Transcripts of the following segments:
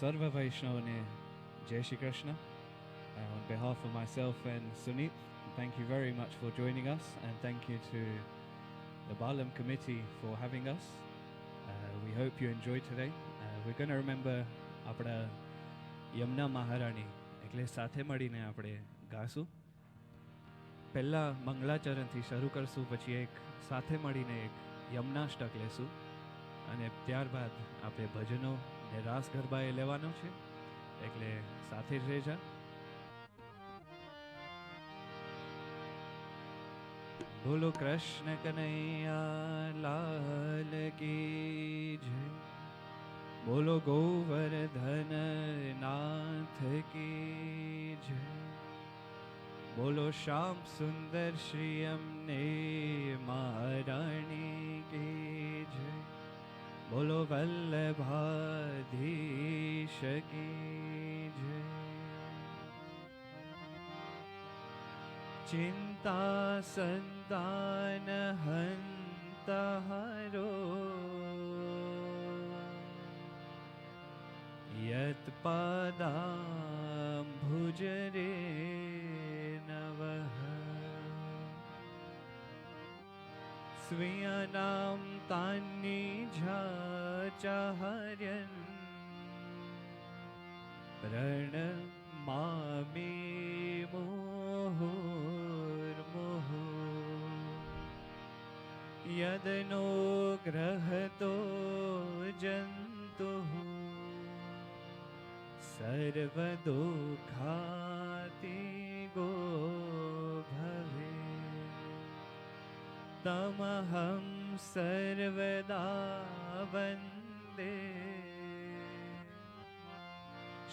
Sarva Vaishnavane Jai Shri Krishna. On behalf of myself and Sunit, thank you very much for joining us, and thank you to the Balam committee for having us. We hope you enjoyed today. We're going to remember આપણા યમુના મહારાણી એટલે સાથે મળીને આપણે ગાશું. પહેલાં મંગળાચરણથી શરૂ કરશું, પછી એક સાથે મળીને એક યમુનાષ્ટક લેશું, અને ત્યારબાદ આપણે ભજનો ને રાસ ગરબા એ લેવાનો છે, એટલે સાથે જ રહેજા. બોલો કૃષ્ણ કનૈયા લાલ की जय, बोलो गोवर्धन नाथ की जय, बोलो श्याम सुंदर श्री अम्ने महारानी की जय, बोलो वल्लभाधीश की जय. चिंता संतान हंता हरो, यत्पादाम्भुजरे नवः, स्वीयानां तान्निझाचार्यन् प्रणमामि मुहुर्मुहुः. यदनुग्रहतो जन्तुः सर्वदुःखातिगो भवेत्, तमहं सर्वदा वन्दे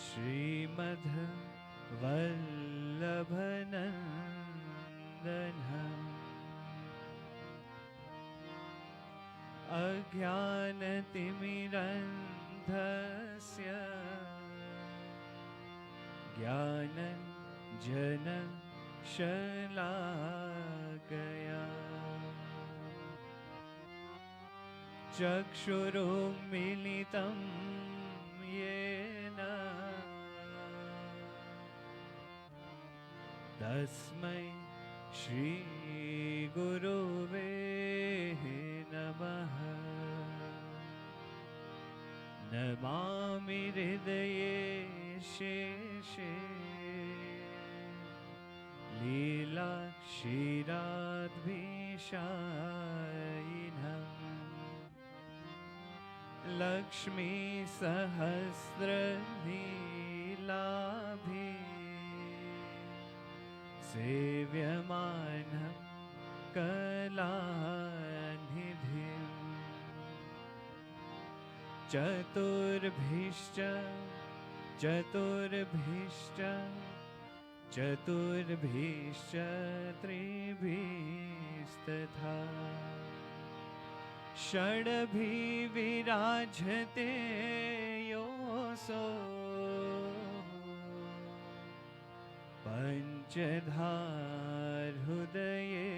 श्रीमद्वल्लभनन्दनम्. अज्ञानतिमिरन्धस्य ज्ञानञ्जनशलाकया चक्षुरुन्मीलितं येन तस्मै श्रीगुरुवे नमः. नमामि हृदये शेषे लीला क्षीराद्भिषायिनम्, लक्ष्मी सहस्रलीलाभि सेव्यमानं कलानिधिम्. चतुर्भिश्च चतुर्भिश्च चतुर्भिश्च त्रिभिस्तथा षड्भिर्विराजते योऽसौ पञ्चधा हृदये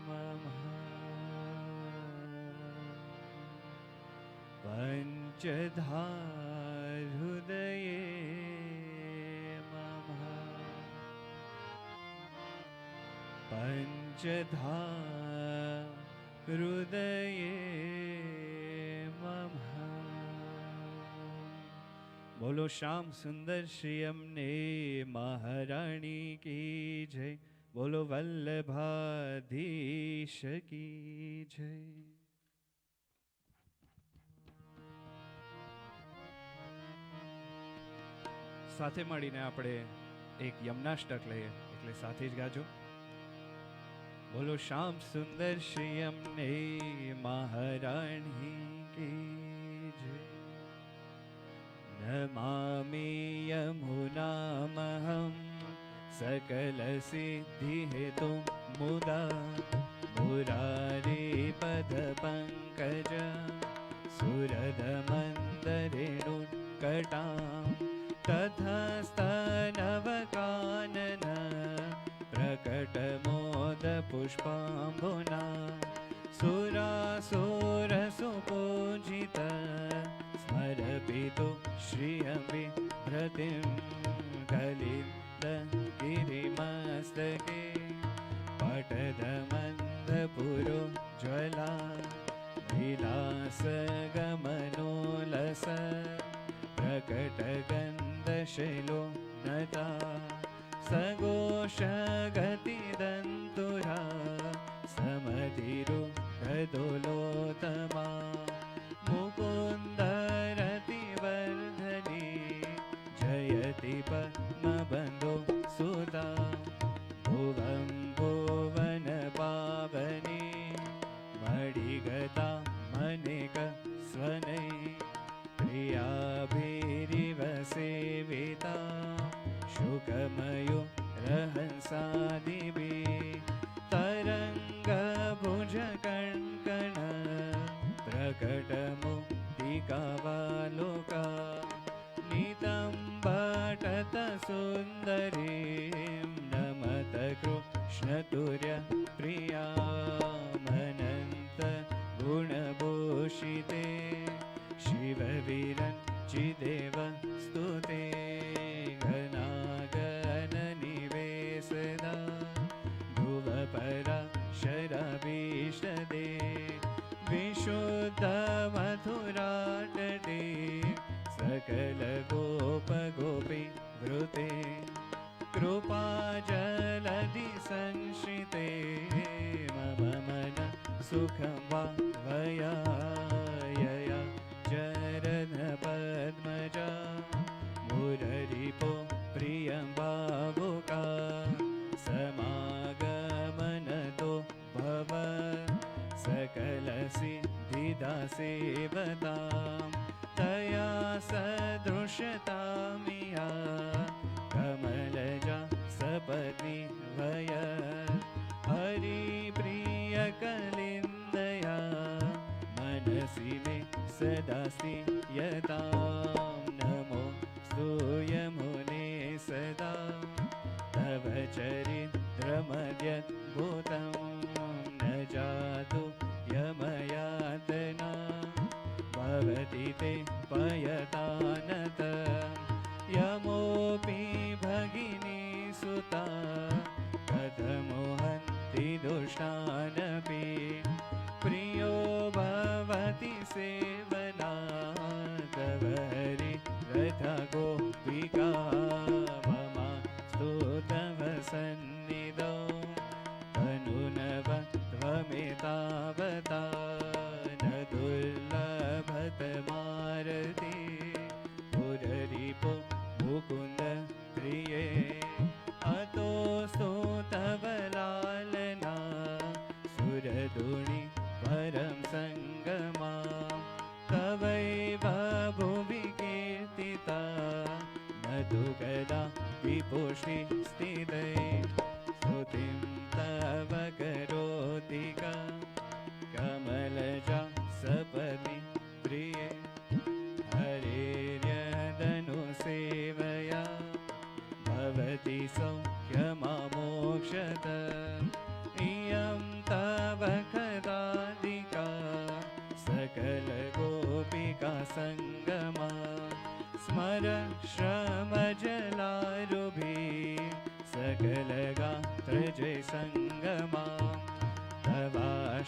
मम. पञ्चधा हृदये मम. पञ्चधा हृदये मम. बोलो श्याम सुंदर श्री अम्ने महारानी की जय, बोलो वल्लभाधीश की जय. સાથે મળીને આપણે એક યમુનાષ્ટક લઈએ, એટલે સાથે જ ગાજો. બોલો શ્યામ સુંદર શ્રી અમને મહારાણી की जय. नमामि यमुनामहं सकलसिद्धिहेतुं मुदा, मुरारिपदपङ्कज सुरदमन्दरेणुकटां ततस्तनवकानन प्रकटमोदपुष्पाम्बुना सुरासुरसुपूजित स्मरपि तो श्रियं विभ्रतिं कलिन्दगिरिमस्तके पटदमन्दपुरो ज्वला विलासगमनोलस प्रकटगन्धशैलो नता सघोषगतिदन्तुरा समधिरुहदोलोतमा मुकुन्दरतिवर्धने जयति पद्मबन्धो सुता भुवं भुवनपावने मणिगता मनिक स्वनै प्रियाभिरिव सेविता शुकमयो रहंसादिभिः तरङ्गभुजकण्कण प्रकटमुक्तिकावालोका नितम्बटत सुन्दरीं नमत कृष्णतुर्यप्रियामनन्त गुणभूषिते शिवविरञ्चिदेव स्तुते घनागननिवेशदा भुवपरा शरभीषदे विशुद्धमधुराटटे सकलगोपगोपी वृते कृपाजलधि संश्रिते मम मन सुखं वा वया यया चरणपद्मजा मुररिपो प्रियं भावुका समागमनतो भव सकलसिद्धिदासेवतां तया सदृशतामिया कमलजा सपत्नी वय हरिप्रियकलिन्दया मनसि मे सदा यतां नमो स्तूयमुने सदा तव चरित्रमद्यद्भुतं न जातु यमयातना भवति ते पयतानत यमोऽपि भगिनी सुता कथमोहन्ति दुष्टानपि प्रियो भवति सेवना तव हरि रथा गोपिका मम स्तुतव सन्निधौ अनुनव त्वमेतावता न दुर्लभत मारति पुररिपो मुकुन्द प्रिये अतोऽस्तु तव लालना सुरदुणि परं सङ्गमा तवैव भुवि कीर्तिता न तु कदा विपुष्टि स्थिते स्तुतिं तव करोति का कमलजा सपदि प्रिये हरेर्यदनुसेवया भवति सौख्यमामोक्षत इयं तव कदादिका सकलगोपिका सङ्गमा स्मर श्रमजलारुभिः सकलगात्रजय सङ्गमा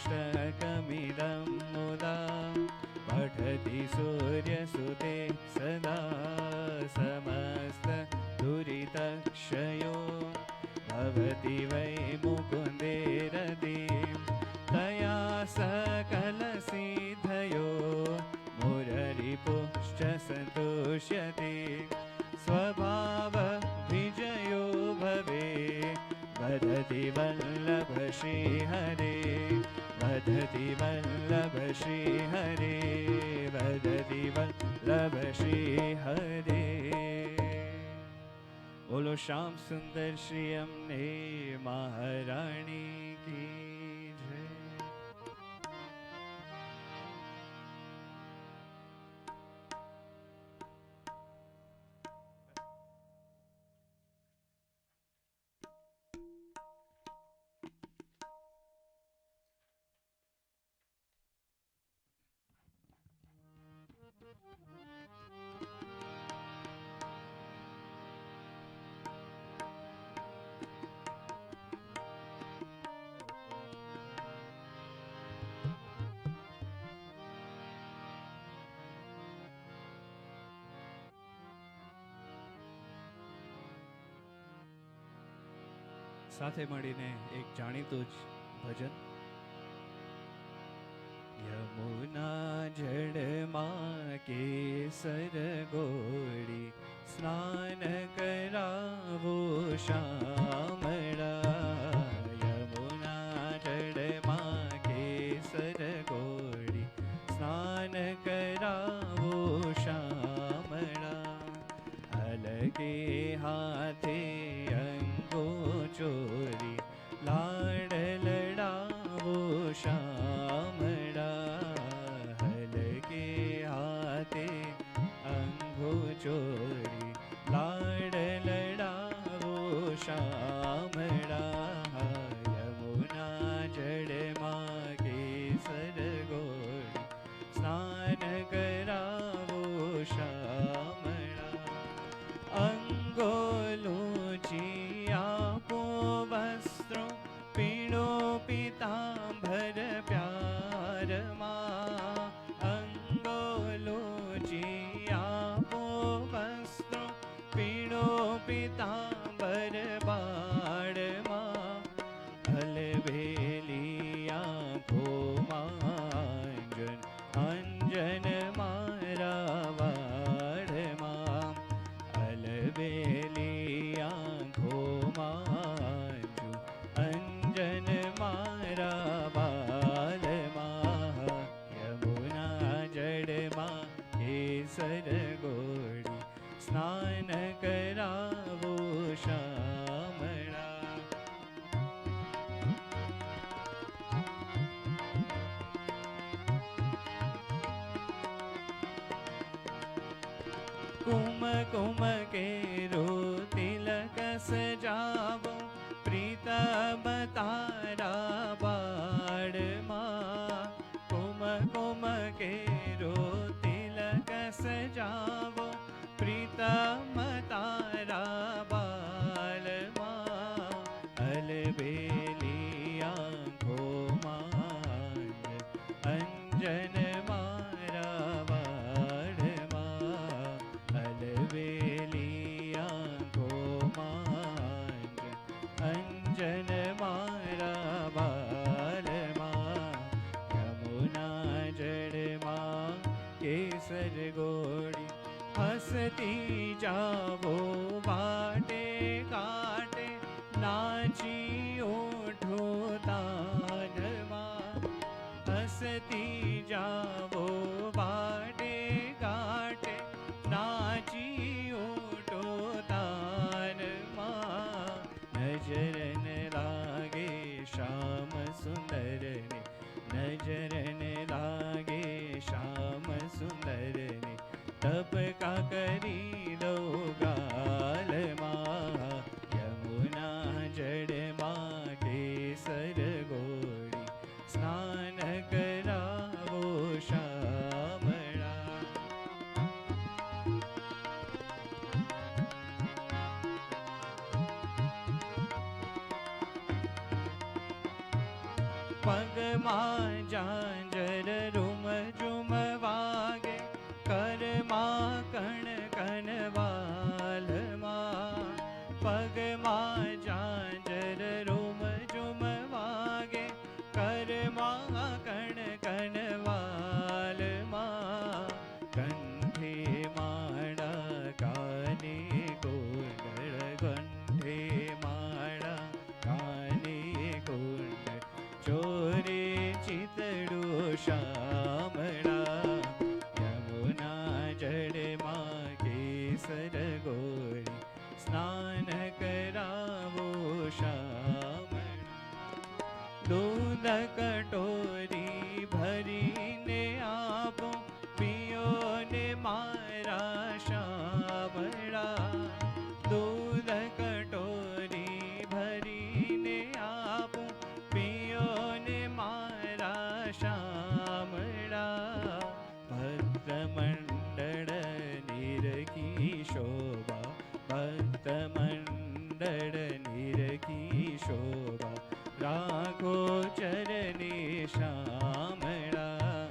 तवाष्टकमिदं मुदा पठति सूर्यसुते सदा समस्त दुरितक्षयो भवति वै मुकुन्दे रतिं तया सकलसिद्धयो मुररिपुश्च सन्तुष्यति स्वभावविजयो भवे वदति वल्लभ श्रीहरे वदति वल्लभ श्रीहरे वदति वल्लभ श्रीहरे बोलो श्याम सुंदर श्री अम्बे महारानी की जय। સાથે મળીને એક જાણીતું જ ભજન. યમુના જળમાં કેસર ગોળી સ્નાન કરાવો શામળા. યમુના જળમાં કેસર ગોળી સ્નાન કરાવો શામળા. હલકે હાથે અંગો ચોરી લાડ લડાવો શામળા. હલકે હાથે અંગો ચોરી લાડ લડાવો શામળા. યમુના જળમાં કેસર ગોળી સ્નાન કરાવો શામળા. અંગો લૂછી આપો વસ્ત્રો પીળો પીતાંબર પ્યારમાં. અંગો લૂછી આપો વસ્ત્રો પીળો પીતાંબર બાળમાં. હલવેલી આંખોમાં અંજન મારા વાળમાં. હલવેલી આંખોમાં અંજન મારા બાલમાં. યમુના જળમાં કેસર ગોળી સ્નાન કરાવો શામળા. કુમ કુમ કેરો તિલક સજાવો પ્રીતમ તારા બાળમાં. કુમ કુમ કેરો તિલક સજાવો પ્રીતમ તારા બાળમાં. હલવેલી આંખોમાં અંજન મારા વાળમાં. હલવેલી આંખોમાં અંજન મારા બાલમાં. યમુના જળમાં કેસર ગોળી હસતી જાવો વાટે કાટે નાચી ઓઠો તાનમાં. હસતી જાવો વાટે કાટે નાચી ઓઠો તાનમાં. નજર ન લાગે શ્યામ સુંદરને, નજર ન લાગે શ્યામ સુંદરને. ટપકા કરી દો ગાલમાં. યમુના જળમાં કેસર ગોળી સ્નાન કરાવો શામળા. પગમાં ઝાંઝર રૂમ ઝુમ વાગે કરમાં કણ કણ વાલમાં. પગમાં ઝાંઝર રૂમ ઝુમ વાગે કરમાં કણ કણ વાલમાં. કંઠે માળા કાને કુંડળ, કંઠે માળા કાને કુંડળ ચોરે ચિતડું શામળા. યમુના જળમાં કેસર ગોળી સ્નાન કરાવો શામળા. દૂધ કટોરી ભરીને આપો પિયો ને મારા શામળા. દૂધ કટોરી ભરીને આપો પિયો ને મારા શામળા. ભક્ત મંડળ નિરખી શોભા, ભક્ત મંડળ નિરખી શોભા. રાખો ચરણે શામળા.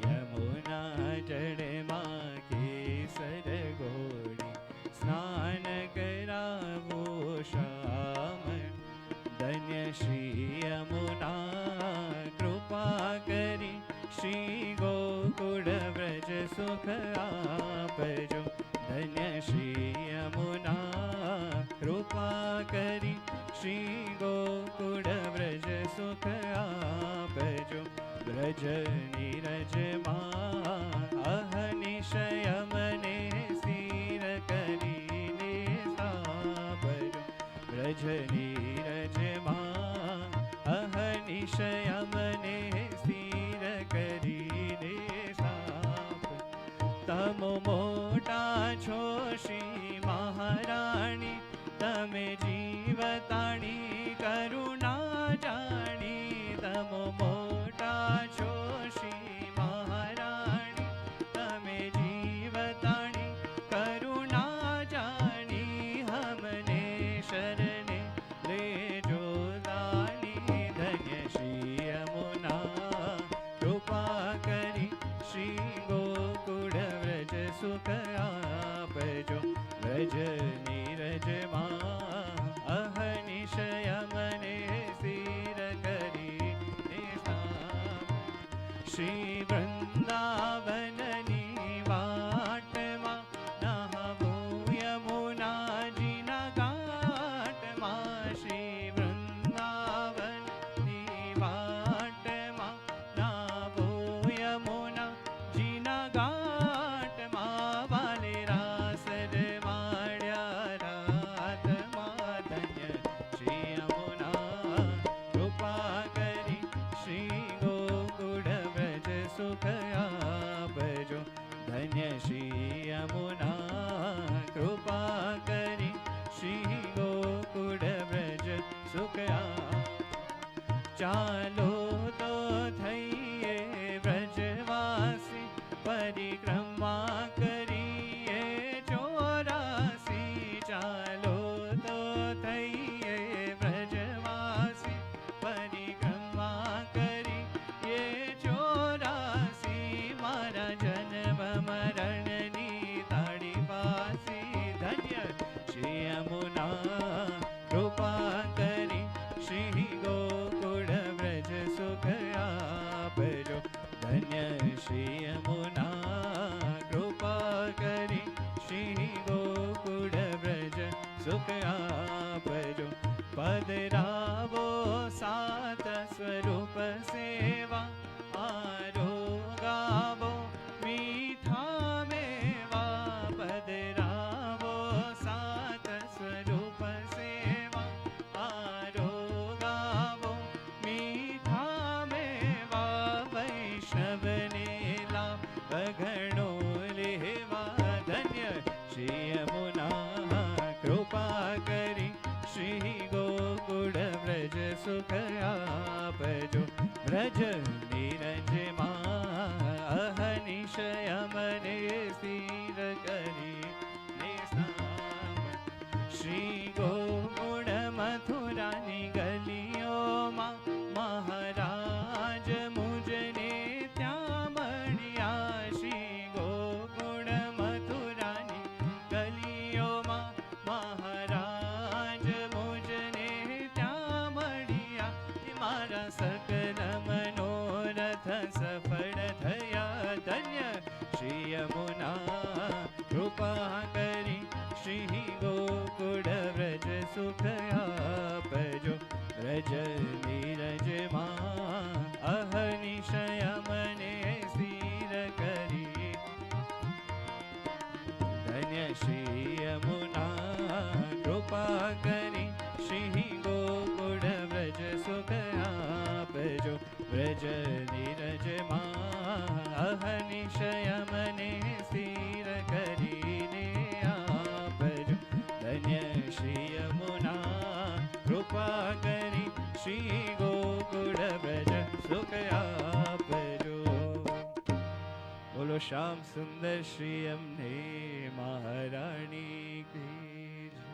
યમુના જળમાં કેસર ગોળી સ્નાન કરાવો શામળા. श्री यमुना कृपा करी श्री गोकुल व्रज सुख आपजो धन्य श्री यमुना कृपा करी श्री गोकुल व्रज सुख आपजो व्रज नीरज अहनिशय मने स्थिर करीने स्थापजो व्रज नीरज अहनिशय मने स्थिर करीने स्थाप तमो मोटा छो श्री महाराणी तमे जीवताणी करुणा जाणी तमो मोटा छो श्री महाराणी तमे जीवताणी करुणा जानी हमने शरणे लेजो दानी धन्य श्री यमुना कृपा करी श्री गोकुल व्रज सुख आपजो व्रज नीरज अहनिशय मने स्थिर करी श्री वृंदावननी वाटमा नहावो यमुनाजीना घाटमा श्री वृंदावननी वाटमा नहावो यमुनाजीना घाटमा वाले रासर माड्या रातमा धन्य श्री यमुना कृपा करी श्री गोकुल व्रज सुख आपजो धन्य श्री यमुना कृपा करी श्री गोकुल व्रज सुख चालो तो थईए व्रजवासी परिक्रमा करिए चौरासी चालो तो थईए व्रजवासी परिक्रमा करी ये चौरासी मारा जन्म मरण नी ताड़ी पासी धन्य श्री यमुना कृपा करी श्री गोकुल व्रज सुख आपजो धन्य श्री यमुना कृपा करी श्री गोकुल व्रज सुख आपजो पदरावो सात स्वरूप सेवा आरोगावो मीठा मेवा पदरावो सात स्वरूप सेवा आरोगावो मीठा मेवा वैष्णव ने लाभ घणो लेवा धन्य श्री यमुना कृपा करी श्री गोकुल व्रज सुख आपजो व्रज नीरज अहनिशय मने स्थिर करी श्री गोकुल मथुरानी गलियों महाराज मुझने त्या मणिया श्री गोकुल मथुरानी गलियों महाराज मुझने त्या मणिया मारा सकल मनोरथ सफल थया धन्य श्री यमुना कृपा करी श्री गोकुल व्रज सुख आपजो व्रज नीरज अहनिशय मने स्थिर करी धन्य श्री यमुना कृपा करी श्री गोकुल व्रज सुख आपजो व्रज नीरज अहनिशय मने स्थिर करीने आपजो धन्य श्री यमुना कृपा करी श्री गोकुल व्रज सुख आपजो बोलो श्याम सुंदर श्री अम्ने महारानी की जय।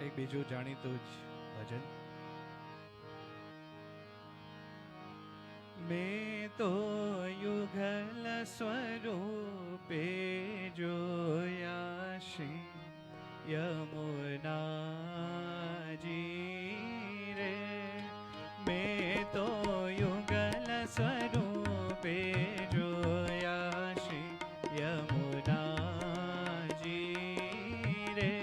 એક બીજું જાણીતું જ ભજન. મેં તો યુગલ સ્વરૂપે જોયા શ્રી યમુનાજી રે. મેં તો યુગલ સ્વરૂપે જોયા શ્રી યમુનાજી રે.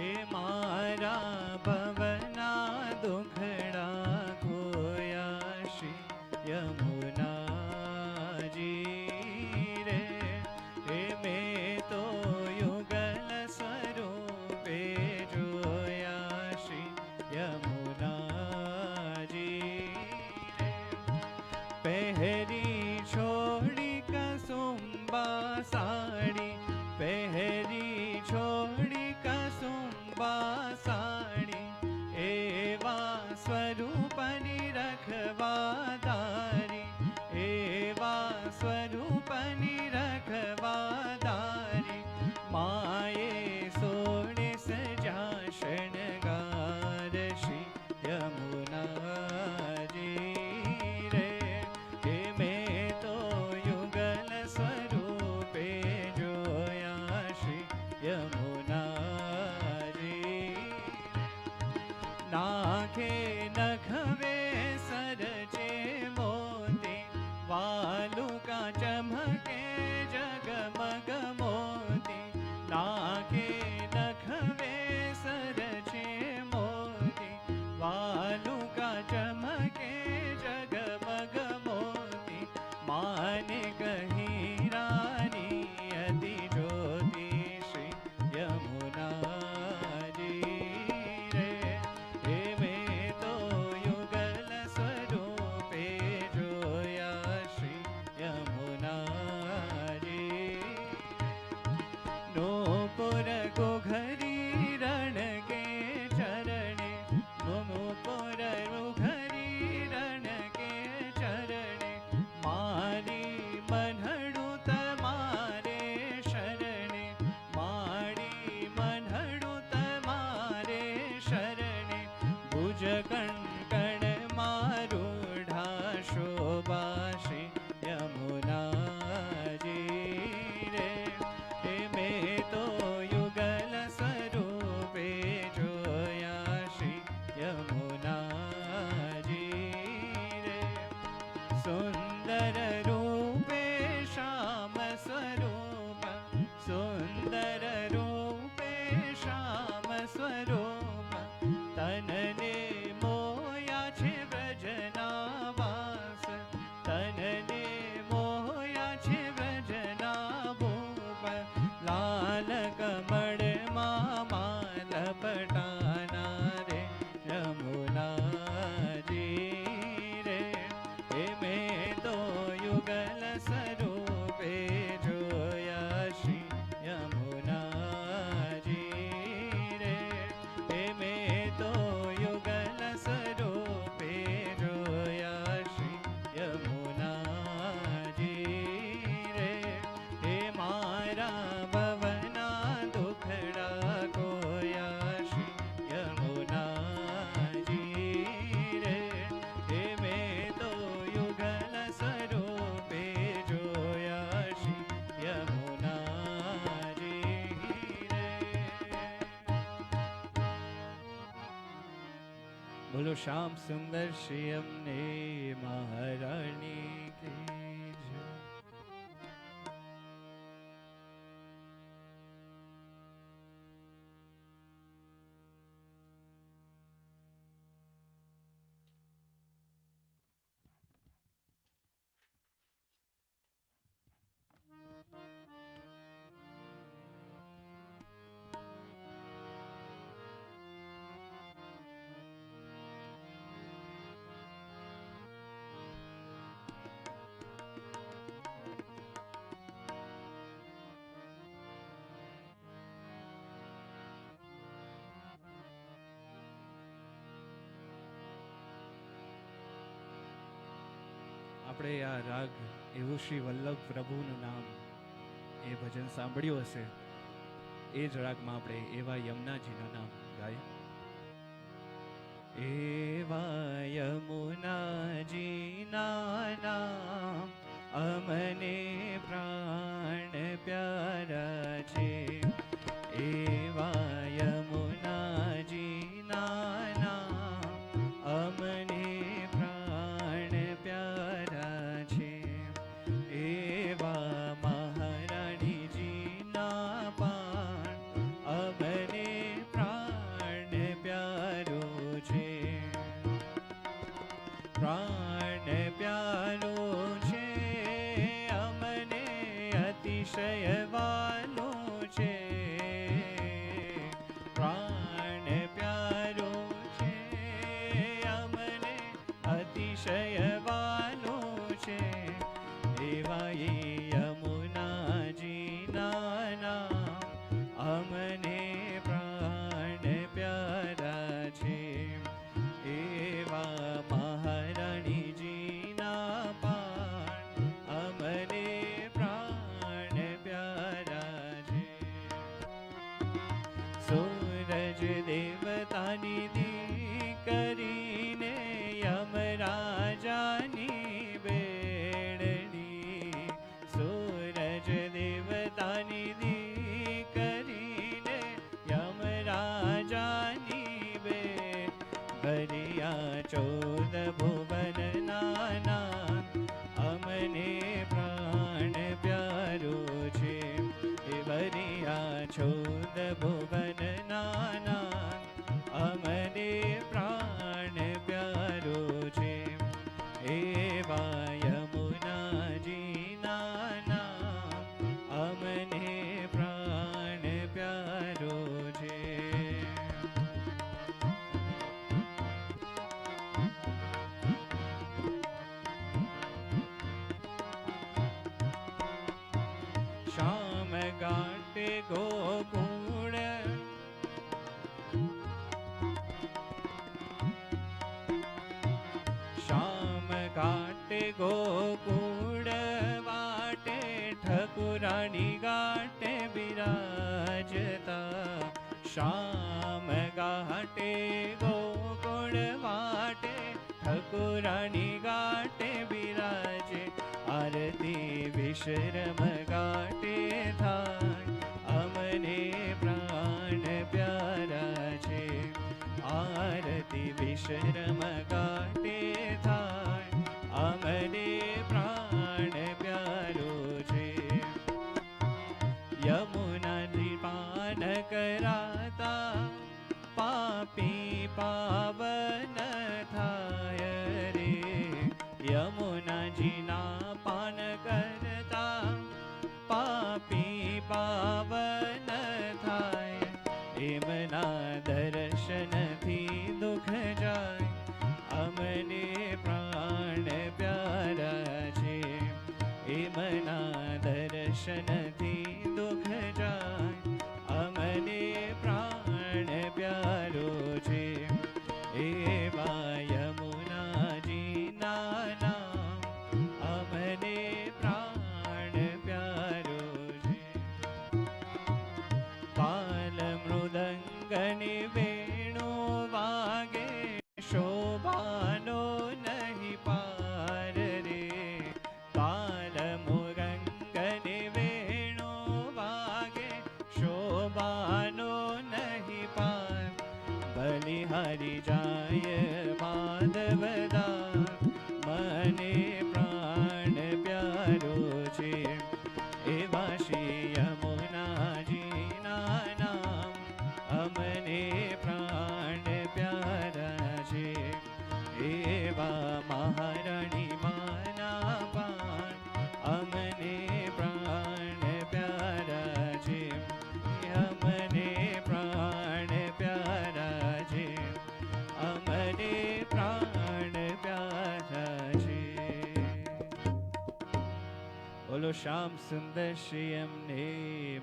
એ મારા ભવના દુખડા ખોયા શ્રી યમુનાજી રે. એ મેં તો યુગલ સ્વરૂપે જોયા શ્રી યમુનાજી રે. પહેરી છોડી કસુંબા સાડી, પહેરી છોડી કસુંબા સાડી, એવા સ્વરૂપની રખવાદારી, એવા સ્વરૂપની રખવાદારી. માએ સોળે સજા શણગાર શ્રી યમુનાજી રે. એ મેં તો યુગલ સ્વરૂપે જોયા શ્રી યમુનાજી. નાખે નખવે સરજે મોતી, વાલુકા ચમકે જગમગ મોતી. નાખે નખવે સરજે મોતી, વાલુકા ચમકે જગમગ મોતી. માને કહી રાની અતિ જ્યોતિ શ્રી યમુનાજી રે. એ મેં તો યુગલ સ્વરૂપે જોયા શ્રી યમુનાજી. નૂપુર ઘોઘરી રણ કે ચરણે, નૂપુર ઘોઘરી રણ કે ચરણે. મારી મનહડું તમારે શરણે, મારી મનહડું તમારે શરણે. ભુજ કણ મારૂઢા શોભા શ્રી યમુનાજી રે. એ મેં તો યુગલ સ્વરૂપે જોયા શ્રી યમુનાજી રે. સુંદર રૂપે શ્યામ સ્વરૂપ, સુંદર રૂપે શ્યામ સ્વરૂપ. તનને મોયા છે વ્રજના વાસ, તનને મોયા છે વ્રજના ભૂપ. લાલ કમળમાં માલ પટાના રે યમુનાજી રે. એ મેં તો યુગલ સ્વરૂપે જોયા શ્રી યમુનાજી રે. એ મેં તો યુગલ સ્વરૂપે જોયા શ્રી યમુનાજી રે. એ મારા ભવના દુખડા કોયા શ્રી યમુનાજી રે. એ મેં તો યુગલ સ્વરૂપે જોયા શ્રી યમુનાજી રે. બોલો શ્યામ સુંદર શ્રી અમને મહારાણી કી જય. આપણે આ રાગ એવું શ્રી વલ્લભ પ્રભુનું નામ એ ભજન સાંભળ્યું હશે, એ જ રાગમાં આપણે એવા યમુનાજીનું નામ ગાઈએ. એવા યમુનાજીના નામ અમને પ્રાણ પ્યારા છે. એવા યમુનાજીના નામ અમને પ્રાણ પ્યારા છે. એવા મહારાણીજીના પાન અમને પ્રાણ પ્યારો છે. પ્રાણ પ્યારો છે અમને અતિશય વાલો છે. પ્રાણ પ્યારો છે અમને અતિશય વાલો છે. એવા યમુનાજીના નામ અમને પ્રાણ પ્યારા છે. એવા મહારાણીજીના પાન અમને પ્રાણ પ્યારા છે. સૂરજ દેવતાની દીકરીને યમરાજાની બેડની. સૂરજ દેવતાની દીકરીને યમરાજાની બેડ. ભર્યા 14 ભુવનના નામ અમને પ્રાણ પ્યારો છે. એ ભર્યા 14 ભુવનના નામ અમને પ્રાણ પ્યારો છે. એવા યમુનાજીના નામ અમને પ્રાણ પ્યારો છે. શ્યામ ઘાટે ગોકુળ શ્યામ ઘાટે ગોકુળ વાટે ઠકુરાણી ઘાટે બિરાજતા. શ્યામ ઘાટે ગોકુળ વાટે ઠકુરાણી ઘાટે બિરાજે. આરતી વિશ્રમ ઘાટે થાય અમને પ્રાણ પ્યારા છે. આરતી વિશ્રમ ઘાટે થાય અમને પ્રાણ પ્યારો છે. યમુનાજી પાન કરાતા પાપી પાવન થાય રે. યમુનાજીના પાન કરતા પાપી પાવન થાય. એમના દર્શનથી દુઃખ જાય અમને પ્રાણ પ્યારા છે. એમના દર્શનથી દુઃખ જાય અમને પ્રાણ પ્યારો છે. એવા યમુનાજીના નામ અમને પ્રાણ પ્યારો છે. તાલ મૃદંગની વેણુ વાગે શોભાનો નહીં પાર રે. તાલ મૃદંગની વેણુ વાગે શોભાનો નહીં પાર. બલિહારી જાય માધવદાસ મને પ્રાણ પ્યારો છે. એવા શ્રી યમુનાજીના નામ અમને પ્રાણ પ્યારા છે. એવા મહારાણી માના પાન અમને પ્રાણ પ્યારા છે. અમને પ્રાણ પ્યારા છે. અમને પ્રાણ પ્યારા છે. બોલો શ્યામ સુંદર શ્રી અમને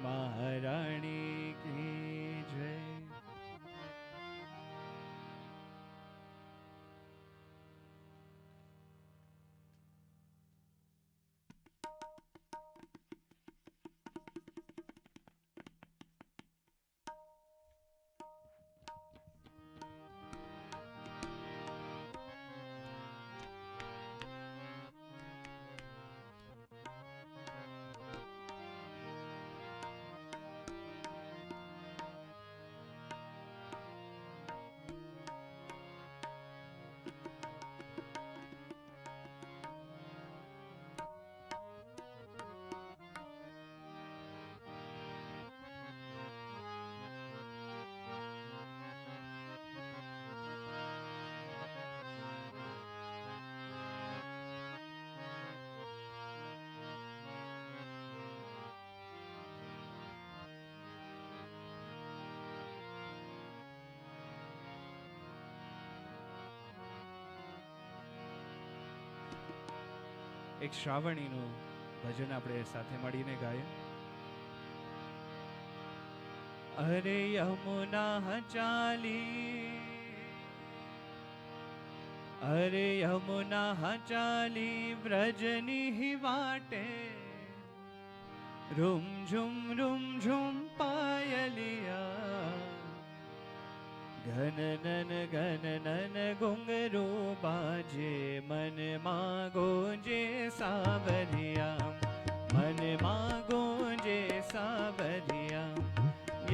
મહારાણી કી જય. એક શ્રાવણીનું ભજન આપણે સાથે મળીને ગાઈએ. અરે યમુના ચાલી, અરે યમુના ચાલી વ્રજની વાટે, રૂમ ઝુમ પાયલિયા, ઘનનન ઘનનન ઘુંઘરો બાજે, મનમાં ગોંજે સાવરિયા, મનમાં ગોંજે સાવરિયા.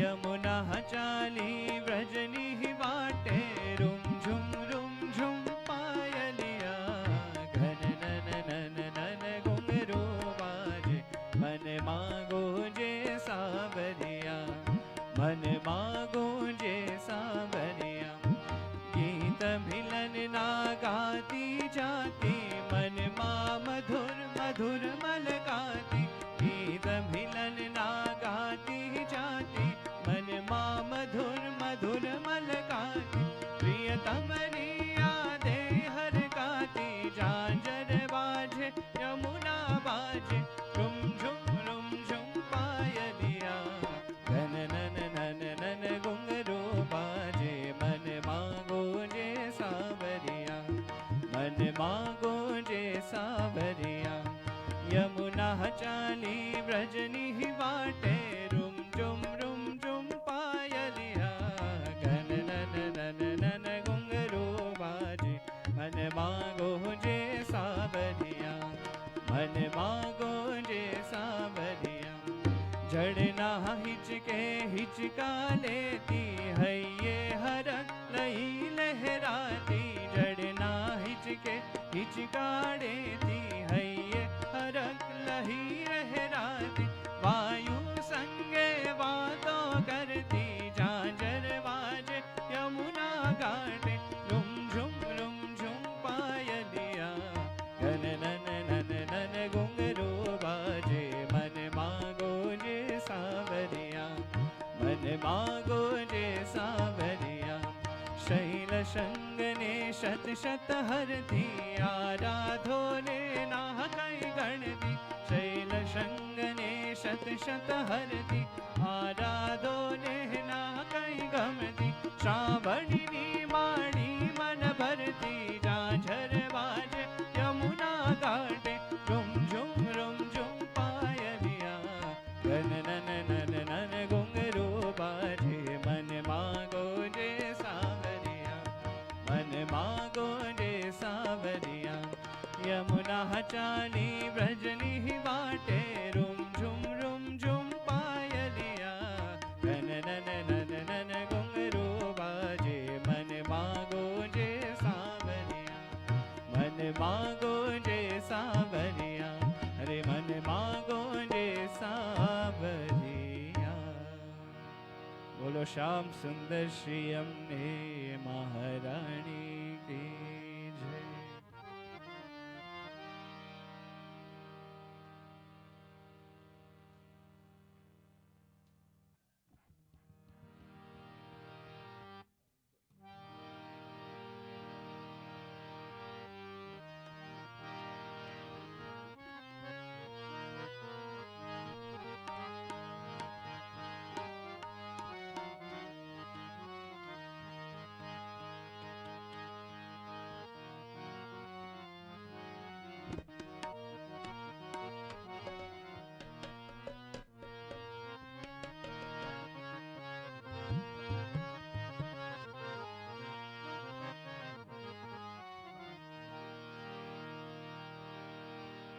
યમુના ચાલી વ્રજની વાટે, રૂમ ઝુમ પાયલિયા, ઘનનન નન નન ઘુંઘરો બાજે, મનમાં ગોંજે સાવરિયા, મનમાં ગોંજે સાવરિયા. ગીત મિલન ના ગાતી જાતી, મનમાં મધુર મધુર મલકાતી, ગીત મિલન ના ગાતી જાતી, મનમાં મધુર મધુર મલકાતી. પ્રિયતમની યાદે હરકાતી, ઝાંઝર બાજે યમુના બાજે, રૂમ ઝુમ પાયલિયા, ઘનનન નન નન ઘુંઘરો બાજે, મનમાં ગોંજે સાવરિયા, મનમાં ગોંજે સાવરિયા. યમુના ચાલી વ્રજની વાટે, રૂમ ઝુમ પાયલિયા, ઘનનન નન નન ઘુંઘરો બાજે, મનમાં ગોંજે સાવરિયા, મનમાં ગોંજે સાવરિયા. જડના હિચકે હિચકા લેતી, હૈયે હરખ લઈ લહેરાતી, જડના હિચકે હિચકાડેતી, હૈયે હરખ લહી લહેરાતી. વાયુ સંગે વાતો કરતી, ઝાંઝર વાજે યમુના ઘાટે, રૂમ ઝુમ પાયલિયા, ઘનનન નન નન ઘુંઘરો બાજે, મનમાં ગોંજે સાવરિયા, મનમાં ગોંજે સાવરિયા. શૈલ સંગને શત શત હરતી, આરાધો ને ના કઈ ગણતી, શૈલ સંગને શત શત હરતી, આરાધો ને ના કઈ ગમતી. શ્રાવણીની વાણી મન ભરતી, ઝાંઝર બાજે યમુના ઘાટે, રૂમ ઝુમ પાયલિયા, ઘનનન નન નન ઘુંઘરો બાજે, મનમાં ગોંજે સાવરિયા, મનમાં ગોંજે સાવરિયા. યમુના ચાલી વ્રજની વાટે, રૂમ ઝુમ પાયલિયા, ઘનનન નન નન ઘુંઘરો બાજે, મનમાં ગોંજે સાવરિયા, મનમાં ગોંજે સાવરિયા, અરે મનમાં ગોંજે સાવરિયા. બોલો શ્યામ સુંદર શ્રી અમને મહારાણી કી જય.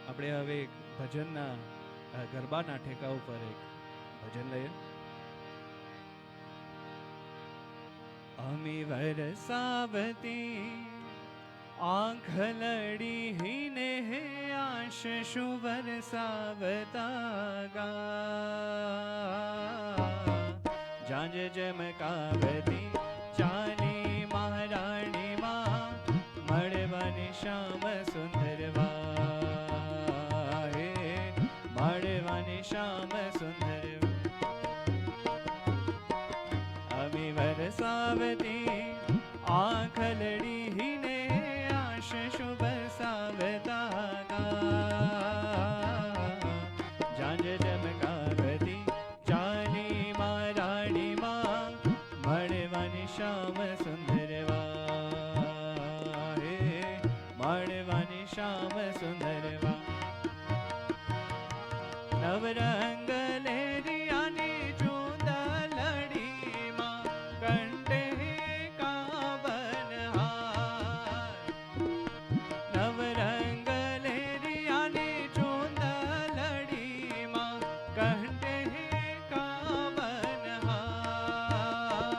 આપણે હવે એક ભજનના ગરબાના ઠેકા ઉપર એક ભજન લઈએ. અમી વરસાવતી આંખ લડીને, હે આશીષ વરસાવતા ગા. જાંજ જમકાવતી ચાલી મહારાણી માં, મળવાની શ્યામ સુંદરવા, હે મળવાની શ્યામ સુંદરવા. અમી વરસાવતી આંખ લડીને, આશીષ વરસાવતા ગા. મળવાની શ્યામ સુંદરવા નવરંગ લેરિયાની ચૂંદલડીમાં કંઠે કાવન હાર નવરંગ લેરિયાની ચૂંદલડીમાં કંઠે કાવન હાર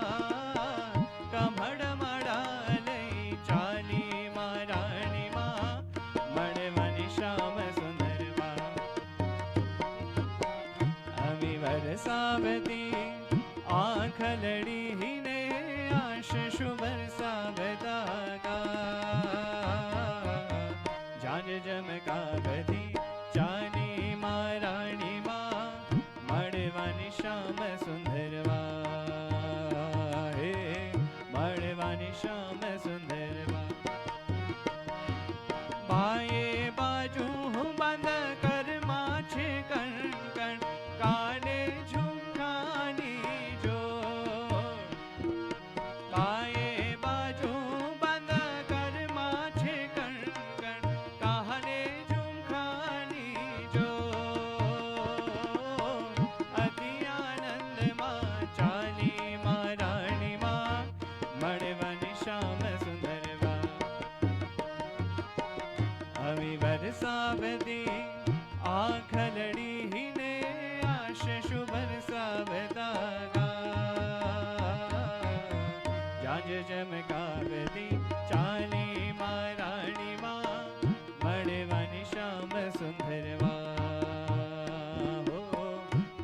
કમળ મડા લઈ ચાલી મારાણીમાં મળવાની શ્યામ સુંદરવા અમી વરસાવતી આંખ લડીને આશીષ વરસાવતા જાન જમકાવતી ચાની મારાણીમાં મળવાની શ્યામ સુંદરવા હે મળવાની શ્યામ સુંદરવા બાયે બાજુ બંધ કરમાં છે કણ કાને ઝુમખાની જો બાયે બાજુ બંધ કરમાં છે કણ કાને ઝુમખાની જો અતિ આનંદમાં ચાલી મારાણીમાં મળવાની શ્યામ સુંદરવા અમી વરસાવતી આંખ લડીને આશીષ વરસાવતા જાજ ચમકાવતી ચાલી મારાણીમાં મળવાની શ્યામ સુંદરવા હો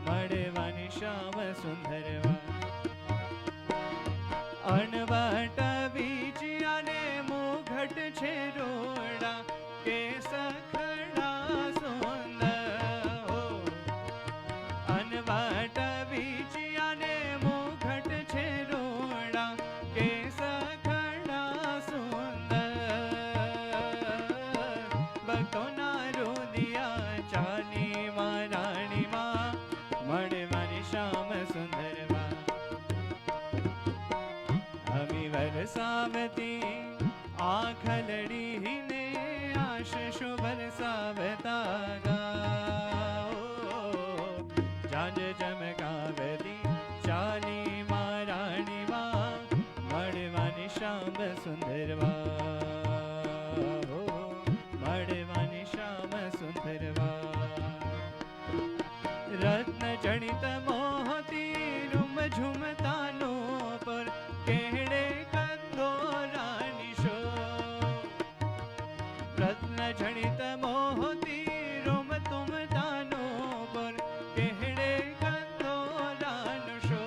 મળવાની શ્યામ સુંદરવા અણવટ વીજ્યાને મુઘટ છે રોડા કે સખડા સુંદર હો અણવટ વીજ્યાને મુઘટ છે રોડા કે સખડા સુંદર ભક્તોના રોદિયા ચાલી મારાણીમાં મળવાની શ્યામ સુંદરવા અમી વરસાવતી આંખ લડીને આશીષ વરસાવતા જાજ ચમકાવતી ચાલી મારાણીમાં મળવાની શ્યામ સુંદરવા હો મળવાની શ્યામ સુંદરવા રત્ન જડિત મોતી રૂમ ઝુમતાનો પર કેહડે કંદોરાની શો રત્ન જડિત મોતી રૂમ તુમ તાનો પર કેહડે કંદોરાનો શો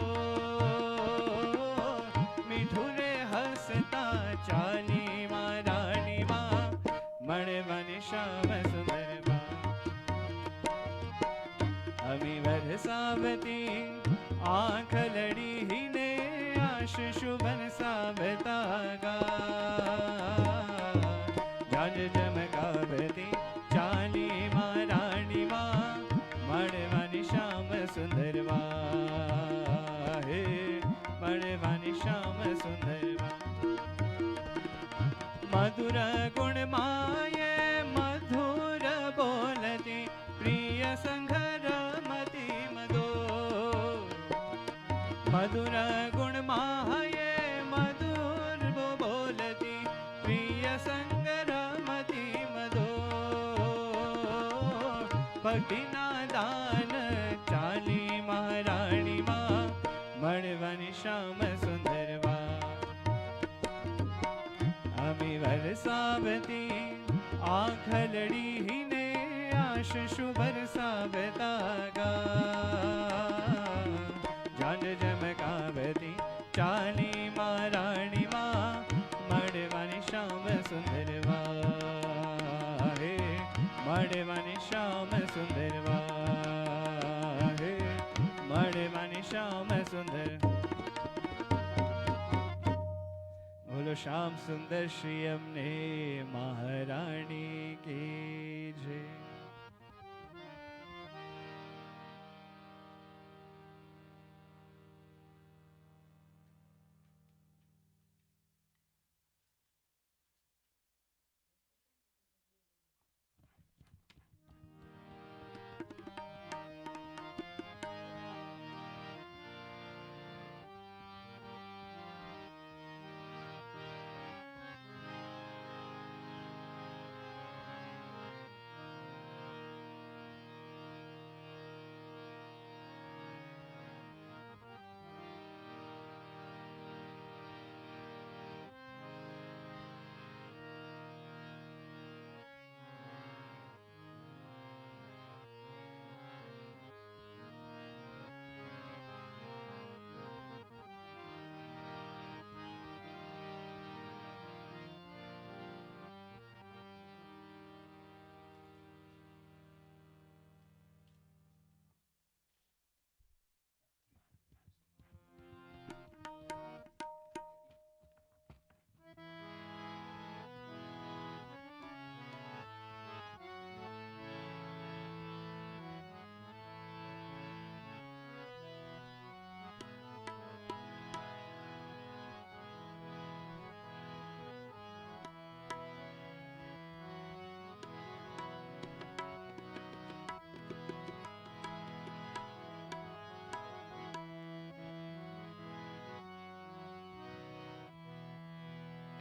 મીઠું રે હસતા ચાલી મારાણીમાં મળવાની શ્યામ સુંદરવા અમી વરસાવતી આંખ લડીને આશીષ વરસાવતા જાજ ચમકાવતી ચાલી મારાણીમાં મળવાની શ્યામ સુંદરવા હે મળવાની શ્યામ સુંદરવા મધુર ગુણ માયે મધુર બોલતી પ્રિય સંઘર મતી મદો મધુર ગુણ માયે મધુર બોલતી પ્રિય સંઘર મતી મદો ભક્તિના દાન ચાલી મહારાણીમાં મળવાની શ્યામ સુંદરવા અમી વરસાવતી આંખ લડીને આશીષ વરસાવતા જાન જમકાવતી ચાલી મારાણીમાં મળવાની શ્યામ સુંદરવા હે મળવાની શ્યામ સુંદરવા હે મળવાની શ્યામ સુંદર બોલો શ્યામ સુંદર શ્રી અમને મહારાણી કી જય.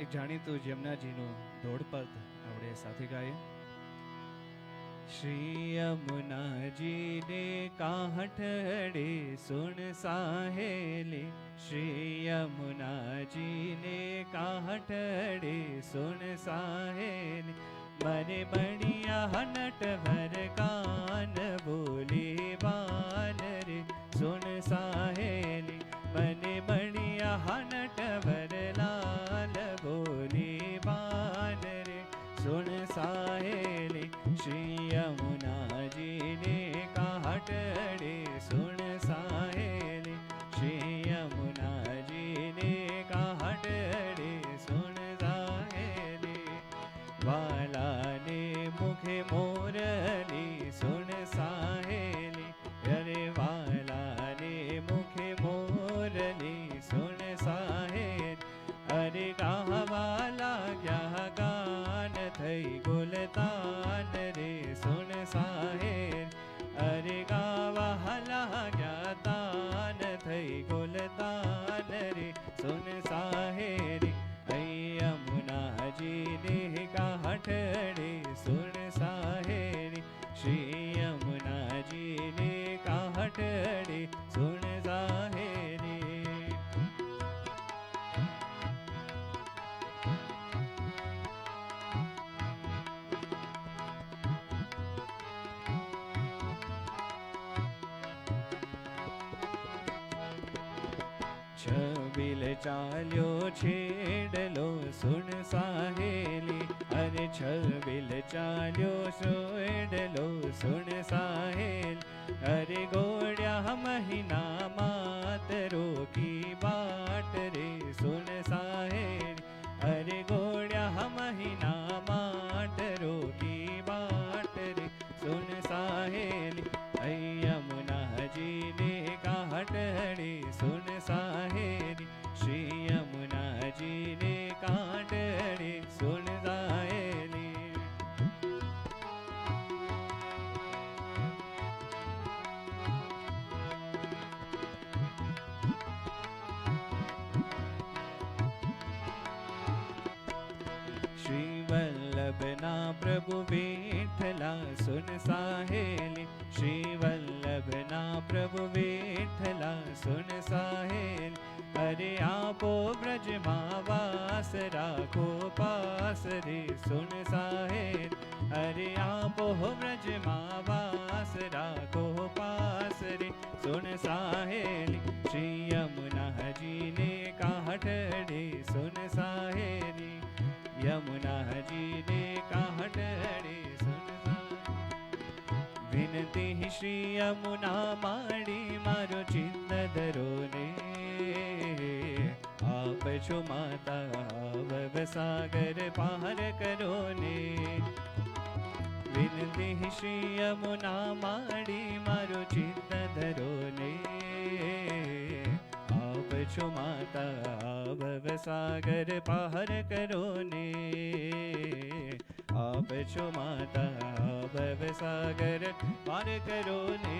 એક જાણીતું જમનાજીનું ધોળપદ આપણે સાથે ગાઈએ. श्री यमुना जी ने काहठड़े सुन साहेली, श्री यमुना जी ने काहठड़े सुन साहेली, मरे बढ़िया हनट भर कान बोली बान रे सुन साहेली, मने बढ़िया हनट भर लाल बोली बान रे सुन साहेली, श्री यमुना जी ने काहठड़े सुन साहेली, श्री यमुना जी ने काहठड़े सुन साहेली, वाला ने मुखे मोरली सुन साहेली, अरे वाला ने मुखे मोरली सुन साहेली, अरे गावाला क्या गान थई गुलतान रे सुन साहेल, अरे गावा हला ज्ञातान थई गुलतान रे सुन साहेरी, यमुना जी ने काहठड़े सुन साहेरी, श्री यमुना जी ने काहठड़े सुन साहेरी. छबील चाल्यो छेड़लो सुन साहेली, अरे छबील चाल्यो छेड़लो सुन साहेल, अरे गोड़्या महीना मातरो की बाट रे सुन साहेल, अरे गोड़्या महीना मातरो की बाट रे सुन साहेल, यमुना जी ने काहठड़े सुन साहेली, श्री यमुना जी ने काहठड़े सुन साहेली. श्री वल्लभना प्रभु विठला सुन साहेली, श्री वल्लभना प्रभु विठला सुन साहेल, अरे आपो ब्रज मावास राखो पास रे सुन साहेल, अरे आपो ब्रज मावास राखो पास रे सुन साहेली, श्री यमुना जी ने काहठड़े सुन साहेली, यमुना जी ने काहठड़े सुन साहेली. विनती श्री यमुना माड़ी मारो चित्त धरो ने, आप छो माता भव सागर पार करो ने, विनती श्री यमुना माड़ी मारो चित्त धरो ने, आप छो माता भव सागर पार करो ने, आप छो माता भव सागर पार करो ने.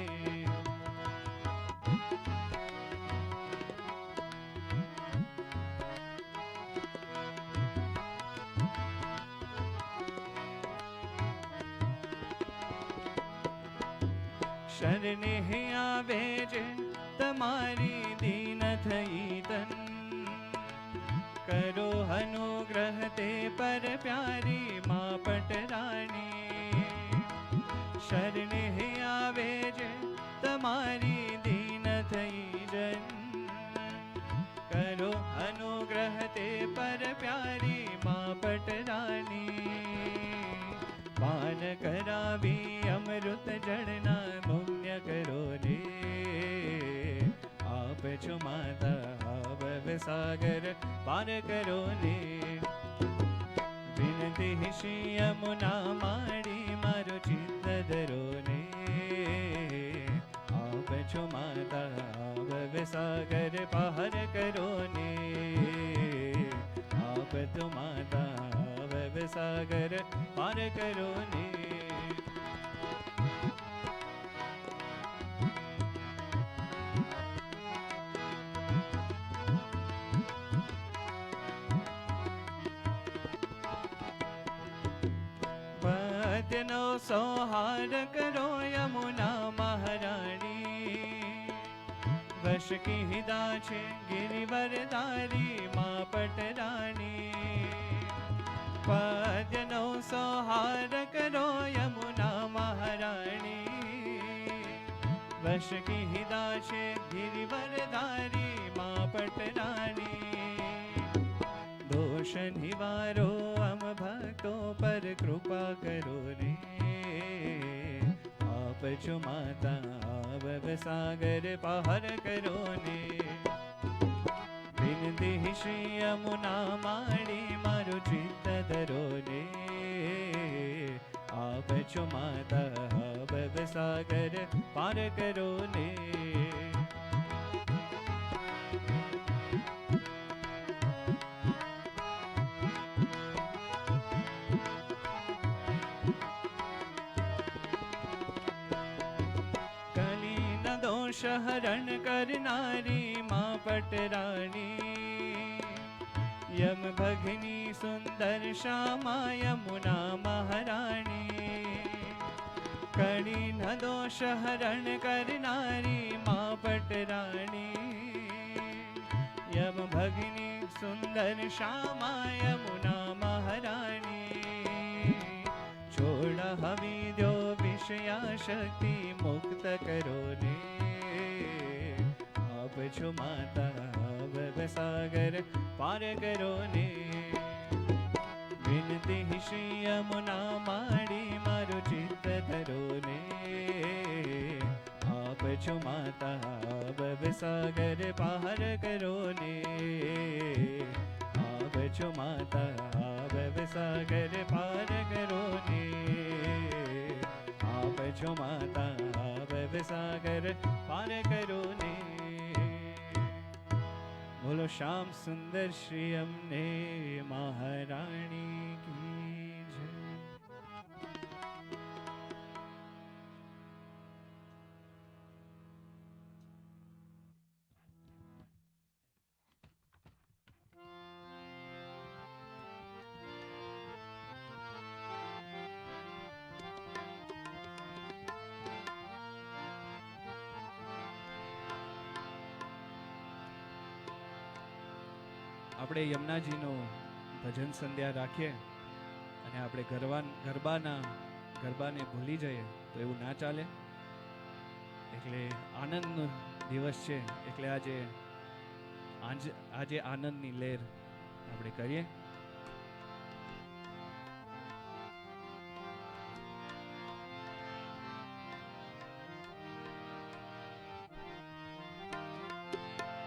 शरणे आवे जे तमारी दीन थई तन, करो अनुग्रह ते पर प्यारी माँ पटरानी, शरणे आवे जे तमारी दीन थई जन, करो अनुग्रह ते पर प्यारी माँ पटरानी, पान करावी अमृत जड़ना पुण्य करो रे, आप छो माता भव सागर पार करो ने. विनती श्री यमुना माड़ी मारो चित्त धरो ने, आप छो माता भव सागर पार करो ने, आप तो माता भव सागर पार करो ने. પદ્યનો સંહાર કરો યમુના મહારાણી, વશ કીધા છે ગિરિવરધારી માં પટરાણી. પદ્યનો સંહાર કરો યમુના મહારાણી, વશ કીધા છે ગિરિવરધારી માં પટરાણી. દોષ નિવારો અમ ભક્તો પર કૃપા કરો રે, આપ છો માતા ભવસાગર પાર કરો ને. વિનતી શ્રી યમુના માડી મારું ચિત્ત ધરો ને, આપ છો માતા ભવસાગર પાર કરો ને. હરણ કરનારી માં પટરાણી, યમ ભગની સુંદર શ્યામા યમુના મહારાણી. કળી ન દોષ હરણ કરનારી માં પટરાણી, યમ ભગની સુંદર શ્યામા યમુના મહારાણી. છોડ હવી દો વિષયા શક્તિ મુક્ત કરો ને, આપ છો માતા ભવસાગર પાર કરો ને. વિનતી શ્રી યમુના માડી મારું ચિત્ત ધરો ને, આપ છો માતા ભવસાગર પાર કરો ને. આપ છો માતા ભવસાગર પાર કરો ને, આપ છો માતા ભવસાગર પાર કરો ને. બોલો શ્યામ સુંદર શ્રી અમને મહારાણી કી જય. આપણે યમુનાજીનો ભજન સંધ્યા રાખીએ અને આપણે ગરબાને ભૂલી જઈએ તો એવું ના ચાલે. એટલે આનંદનો દિવસ છે, એટલે આજે આનંદની લહેર આપણે કરીએ.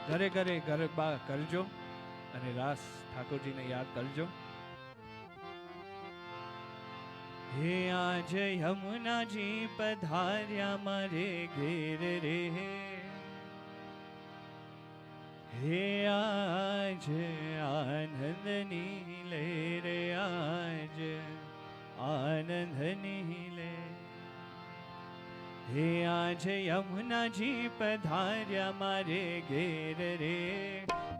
ઘરે ઘરે ગરબા કરજો અને રાસ ઠાકોરજીને યાદ કરજો. હે આજ યમુનાજી પધાર્યા મારે ઘેર રે, હે આજ આનંદની લહેર, આજ આનંદની લહેર. હે આજ યમુનાજી પધાર્યા મારે ઘેર રે,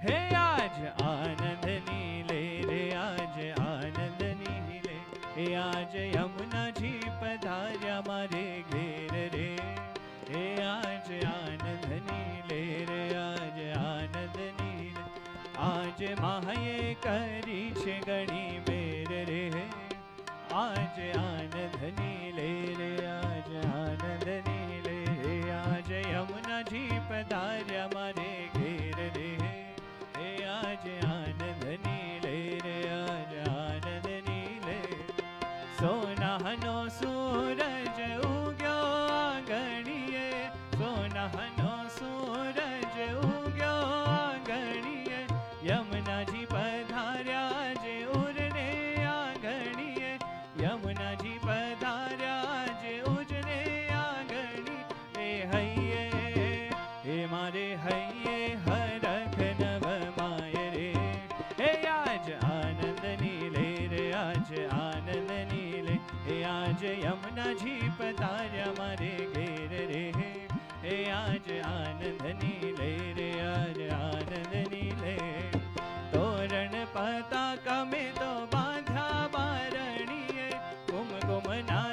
હે આજ આનંદની લહેર, આજ આનંદની લહેર. હે આજ યમુનાજી પધાર્યા મારે ઘેર રે, હે આજ આનંદની લહેર, આજ આનંદની લહેર. આજ માએ કરી છે ઘણી મેર રે, આજ આનંદની લહેર, આજ આનંદની લહેર. આજ યમુનાજી પધાર્યા મારે ઘેર રે, હે આજ આનંદની લહેર, આજ આનંદની લહેર. સોનાનો સૂરજ ઉગ્યો આંગણીએ, સોનાનો સૂરજ ઉગ્યો આંગણીએ. યમુનાજી પધાર્યા જે ઉરને આંગણીએ, યમુનાજી પધાર્યા જે ઉજને આંગણી. હે હૈયે હે મારે હૈયે હરખ નવ માય રે, હે આજ આનંદની લહેર, આજ આનંદની લહેર. હે આજ યમુનાજી પધાર્યા મારે ઘેર રે, હે આજ આનંદની લહેર, આજ આનંદની લહેર. તોરણ પતાકા મેં તો બાંધ્યા બારણીએ, કુમકુમ ના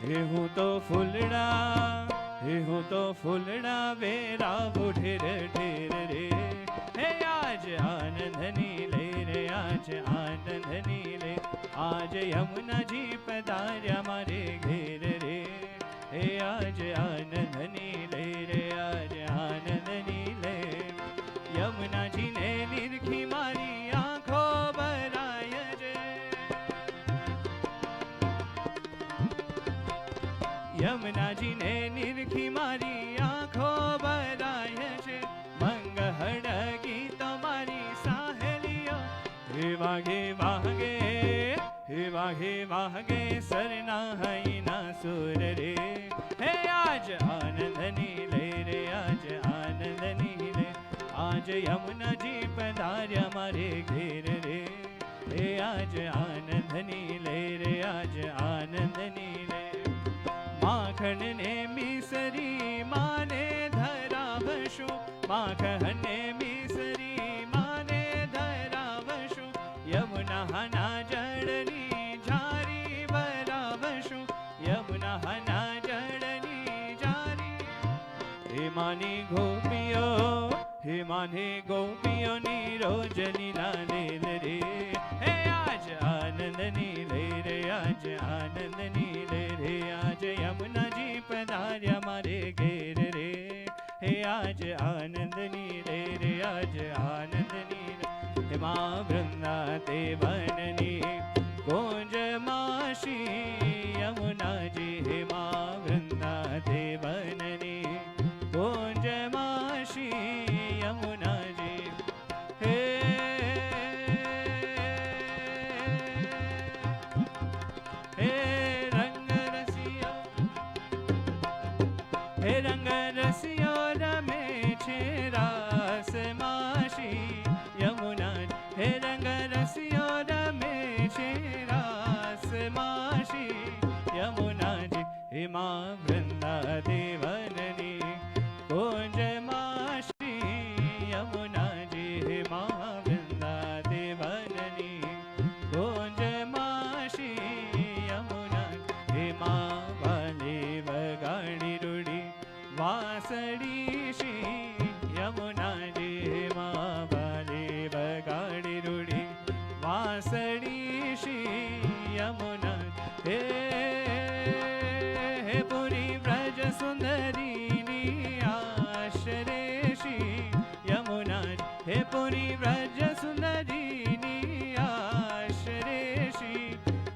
हे हूँ तो फूलड़ा, हे हूँ तो फूलड़ा वेरा ढेर ढेर रे। हे आज आनंदनी ले रे, आज आनंदनी ले, आज यमुना जी पधार्या मारे घेर रे। हे आज आनंदनी ले रे, आज आनंदनी ले, यमुना जी ने निरखी मारी आंखों भराय जे। यमुना जी ने निरखी मारी आंखों भराय छे। मंगहड़ गीत मारी साहेलियो, हे वागे वागे, हे वागे वागे सरना हई ना सुर रे। हे आज आनंदनी ले रे, आज आनंदनी ले, आज यमुना जी पधार्या मारे घेर रे। हे आज आनंदनी ले रे, आज आनंदनी ले, माखन ने मिसरी माने धरावशु, माखन ने मिसरी माने धरावशु, यमुना हना जड़नी झारी भरावशु, यमुना हना जड़नी झारी। हे मानी गोपियो, हे माने गोपियो रोज लीला लील रे। हे आज आनंदनी ले रे, आज आनंदनी ले रे, आज यमुना जी पधार्या मारे घेर रे। हे आज आनंदनी ले रे, आज आनंदनी ले, हे माँ वृंदा ते बननी कुंज माशी यमुना जी। हे माँ वृंदा ते बननी कुंज माशी यमुना जी। हे हे रंग रसिया, हे रंग रसिया रमे छे रास माशी यमुना। हे रंग रसिया रमे छे रास माशी यमुना जी। हे माँ वृंदा देवननी कुंज माशी यमुना जी। हे माँ वृंदा देवननी कुंज माशी यमुना। हे माँ वाले वगाड़ी रूड़ी वासड़ी शी यमुना जी। हे माँ वाले वगाड़ी रूड़ी वासड़ी शी यमुना। हे पुरी व्रज सुंदरी आश्रेशी यमुना। हे पुरी व्रज सुंदरी आश्रेशी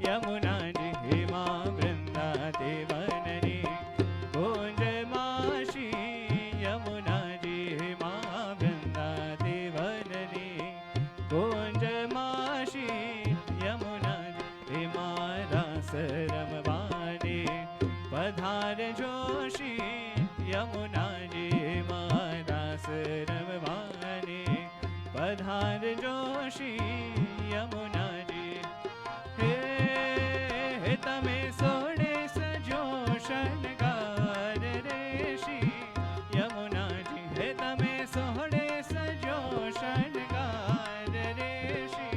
यमुना जी। हे माँ वृंदा देवननी कुंज माशी यमुना जी। हे माँ वृंदा देवननी कुंज माशी यमुना जी। हे माँ रास रमवाने पधार जोशी यमुना जी। हे माँ रास रमवाने पधार जोशी यमुना जी। हे तमे सोने सजो शनगार रेशी यमुना जी। हे तमे सोने सजो शनगार रेशी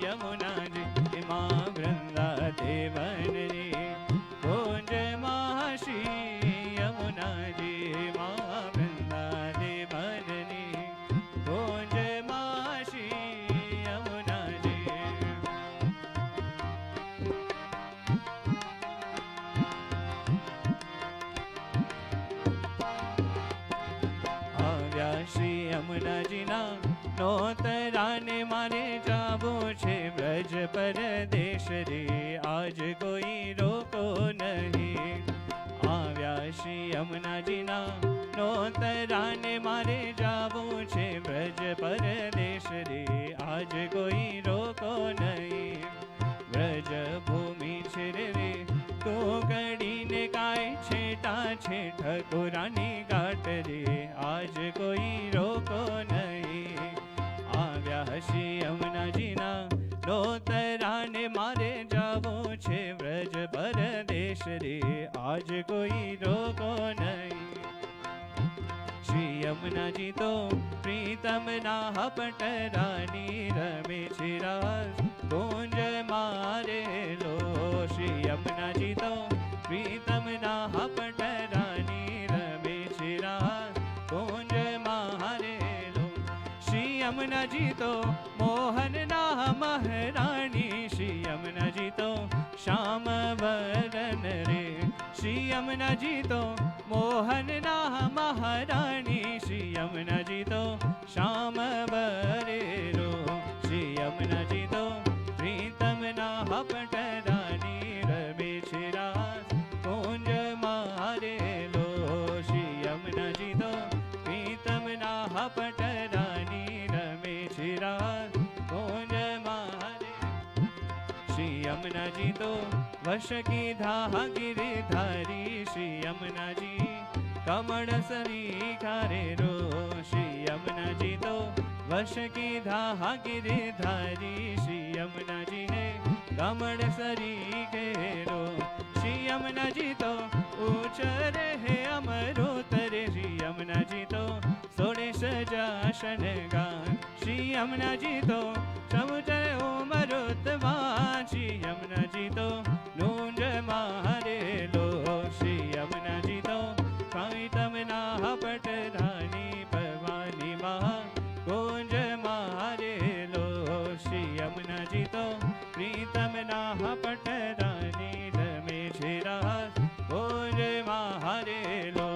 यमुना जी। हे माँ वृंदा देवननी कुंज माशी यमुना जी। हे माँ वृंदा देवननी कुंज माशी यमुना जी। આવ્યા શ્રી યમુનાજીના નોતરાને મારે જાવું છે વ્રજ પરદેશ રે, આજ કોઈ રોકો નહીં। આવ્યા શ્રી યમુનાજીના નોતરાને મારે જાવું છે વ્રજ પરદેશ રે, આજ કોઈ રોકો નહીં। વ્રજ ભૂમિ છે રે તો કડીને કાય છેટા છે ઠકોરાની ગાટ રે, આજ કોઈ રોકો નહીં। આવ્યા શ્રી યમુનાજીના નોતરાને મારે જાવું છે વ્રજ પરદેશ રે, આજ કોઈ રોકો નહીં। શ્રી યમુનાજી તો પ્રીતમ ના હપટરાની રમે છે રાસ કુંજ મારે લો। શ્રી યમુનાજી તો પ્રીતમના પટરાની રમે છે રાસ કુંજ મારેલો. શ્રી યમુનાજી તો મોહનના મહારાણી, શ્રી યમુનાજી તો શ્યામ વરન રે. શ્રી યમુનાજી તો મોહનના મહારાણી, શ્રી યમુનાજી તો શ્યામ વરેરો. શ્રી યમુનાજી તો પ્રીતમના પટરાની રમે છે રાસ કુંજ મારેલો. શ્રી યમુનાજી તો પ્રીતમના પટરાની રમે છે રાસ કુંજ મારે. શ્રી યમુનાજી તો વશ કીધા ગિરધારી, શ્રી યમુનાજી કમળ સરી કારે રો. શ્રી યમુનાજી તો વશ કીધા ગિરધારી, શ્રી યમુનાજી ને કમળ સરી કેરો. શ્રી યમુનાજી તો ऊंच रहे अमरोतर, श्री यमुनाजी तो सोड़े सजाशन गान. श्री यमुनाजी तो समुद्र उमरुतवान, श्री यमुनाजी तो नूंज मारे लो. श्री यमुनाजी तो प्रीतमना पटरानी भवानी महा कुंज मारे लो. श्री यमुनाजी तो प्रीतमना पटरानी रमे छे रास कुंज मारे लो.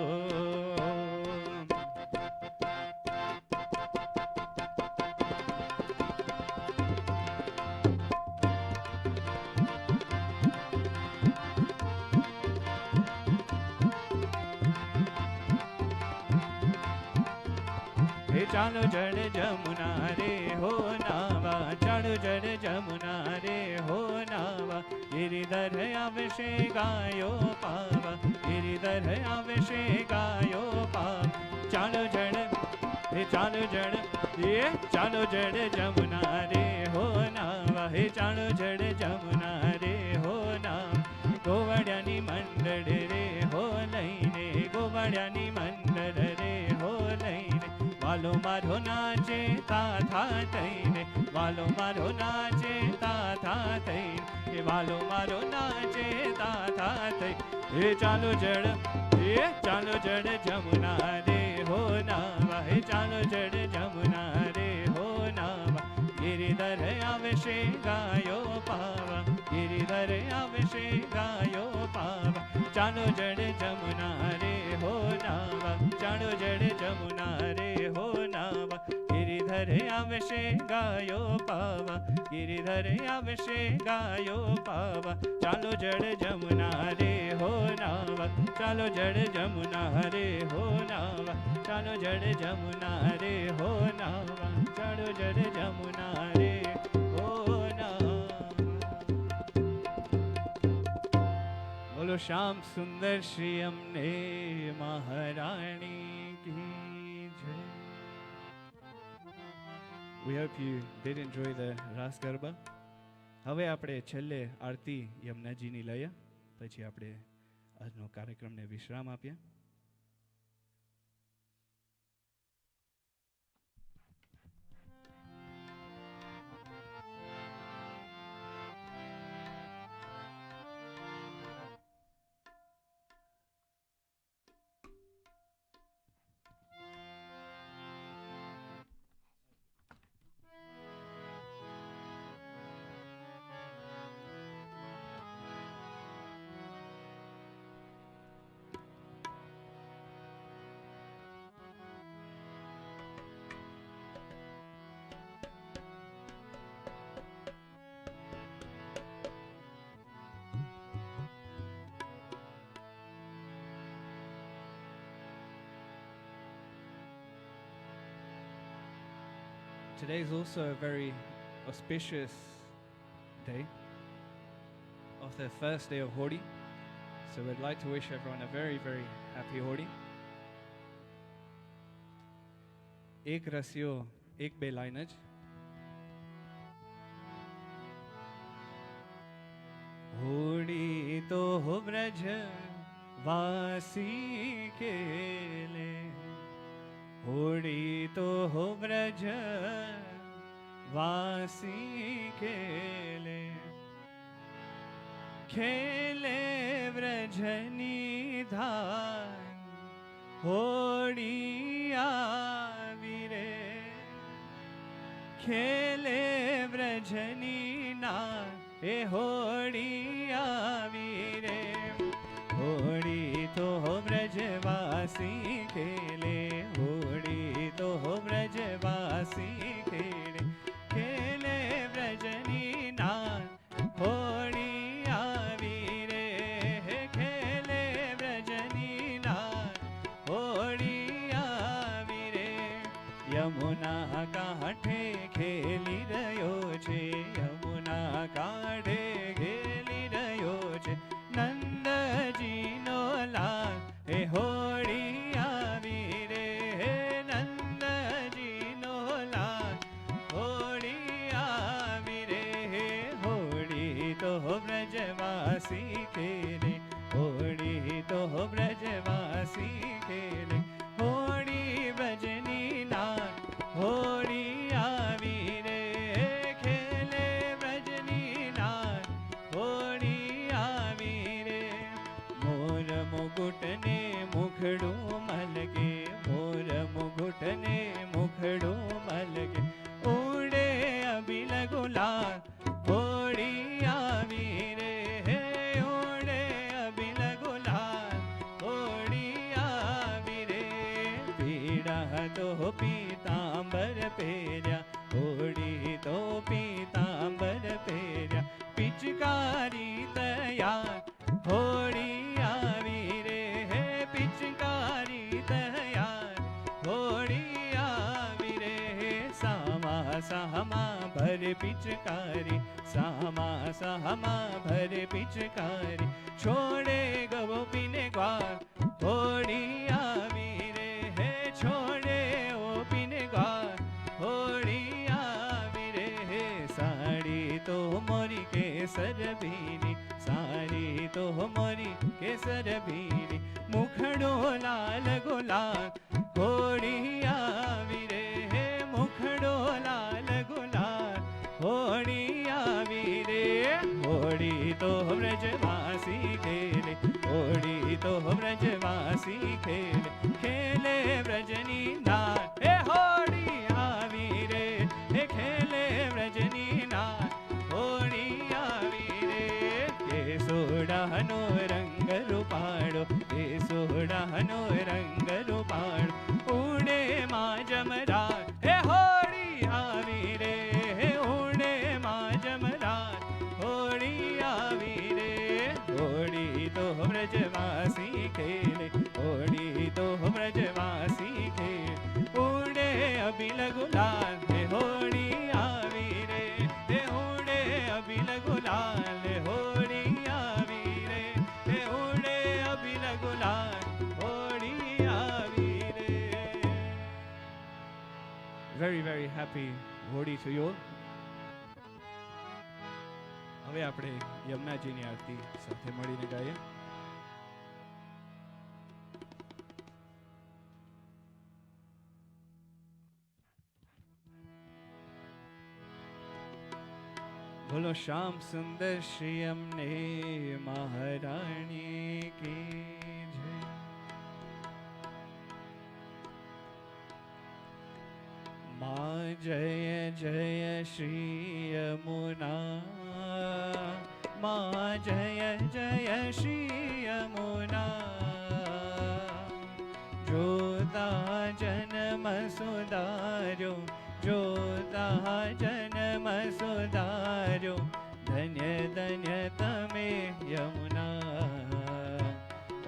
ચાલો જળ જમુના રે હો નાવા, ચાલો જળ જમુના રે હો નાવા. ગિરિધર આવશે ગાયો પાવા, ગિરિધર આવશે ગાયો પાવા. ચાલો જળ હે ચાલો જળ એ ચાલો જળ જમુના રે હો નાવા, હે ચાલો જળ જમુના રે હો નાવા. ગોવાળિયાની મંડળ રે હો લઈને, ગોવાળિયાની મંડળ રે હો લઈને. વાલો મારો નાચે તાથા થઈને, વાલો મારો નાચે તાથા થઈને, એ વાલો મારો નાચે તાથા થઈ. એ ચાલો જળ જમુના રે હો નાવા, હે ચાલો જળ જમુના રે હો નાવા. ગિરિધર આવશે ગાયો પાવા, ગિરિધર આવશે ગાયો પાવા. ચાલો જળ જમુના રે હો નાવા, ચાલો જળ જમુના રે હો નાવા. ગિરિધર આવશે ગાયો પાવા, ગિરિધર આવશે ગાયો પાવા. ચાલો જળ જમુના રે હો નાવા, ચાલો જળ જમુના રે હો નાવા. ચાલો જળ જમુના રે હો નાવા, ચાલો જળ જમુના રે હો નાવા. બોલો શ્યામ સુંદર શ્રી અમને મહારાણી की जय. We hope you did enjoy the Ras Garba. હવે આપણે છેલ્લે આરતી યમુનાજીની લઈએ, પછી આપણે આજનો કાર્યક્રમને વિશ્રામ આપીએ. Today is also a very auspicious day of the first day of Holi. So we'd like to wish everyone a very, very happy Holi. એક રસ્યો એક બે લાઈન જ. હોળી તો વ્રજ વાસી કેલે, હોળી તો વ્રજ વાસી કેલે. खेले व्रजनी धार होड़ी आवी रे खेले व्रजनी नार ए होड़ी आवी रे होड़ी तो ब्रजवासी खेले होड़ी तो ब्रजवासी खेले खेले व्रजनी नार होड़ी आवी रे खेले व्रजनी नार होड़ी आवी रे यमुना कांठे खेली रह्यो छे यमुना कांठे खेली रह्यो छे नंदजी नो लाल हे होड़ी आवी रे नंदजी नो लाल होड़ी आवी रे होड़ी तो ब्रजवासी खेले होड़ी तो ब्रजवासी खेले होड़ी ब्रजनी नार होड़ी आवी रे खेले ब्रजनी नार होड़ी आवी रे मोर मुकुट ने मुखड़ू मलगे मोर मुकुट ने मुखड़ू मलगे उड़े अबिल गुलाल होड़ी आवी रे उड़े अबिल गुलाल होड़ी आवी रे पीड़ा तो पीतांबर पेर्या होड़ी तो पीतांबर पेर्या पिचकारी तैयार होड़ी आवी रे पिचकारी तैयार होड़ी आवी रे सामा सामा भर पिचकारी सामा सामा भर पिचकारी छोड़े गोपी ने ग्वार होड़ी आवी रे छोड़े गोपी ने ग्वार होड़ी आवी रे साड़ी तो मोरी केसर भीनी साड़ी तो मोरी केसर भीनी मुखड़ो लाल गुलाल होड़ी आवी रे मुखड़ो लाल गुलाल होड़ी आवी रे होड़ी तो ब्रजवासी खेले होड़ी तो ब्रजवासी खेले खेले ब्रजनी नार हे होड़ी आवी रे खेले ब्रजनी नार होड़ी आवी रे के सोडानो रंग रूपाड़ो के सोडानो रंग रूपाड़ो उड़े माँ जमरार हे होड़ी आवी रे उड़े माँ जमरार होड़ी आवी रे होड़ी तो ब्रजवासी खेले होड़ी तो ब्रजवासी खेले उड़े अबिल गुलाल हे होड़ी आवी रे उड़े अबिल गुलाल होड़ी आवी रे उड़े अबिल गुलाल होड़ी आवी रे Very, very happy Hodi to you all. હવે આપણે યમુનાજીની આરતી સાથે મળીને ગાઈએ. બોલો શ્યામ સુંદર શ્રી અમને મહારાણી की जय. माँ जय जय श्री यमुना माँ जय जय श्री यमुना जोता जन्म सुधारो जोता जन्म सुधारो धन्य धन्य तमे यमुना.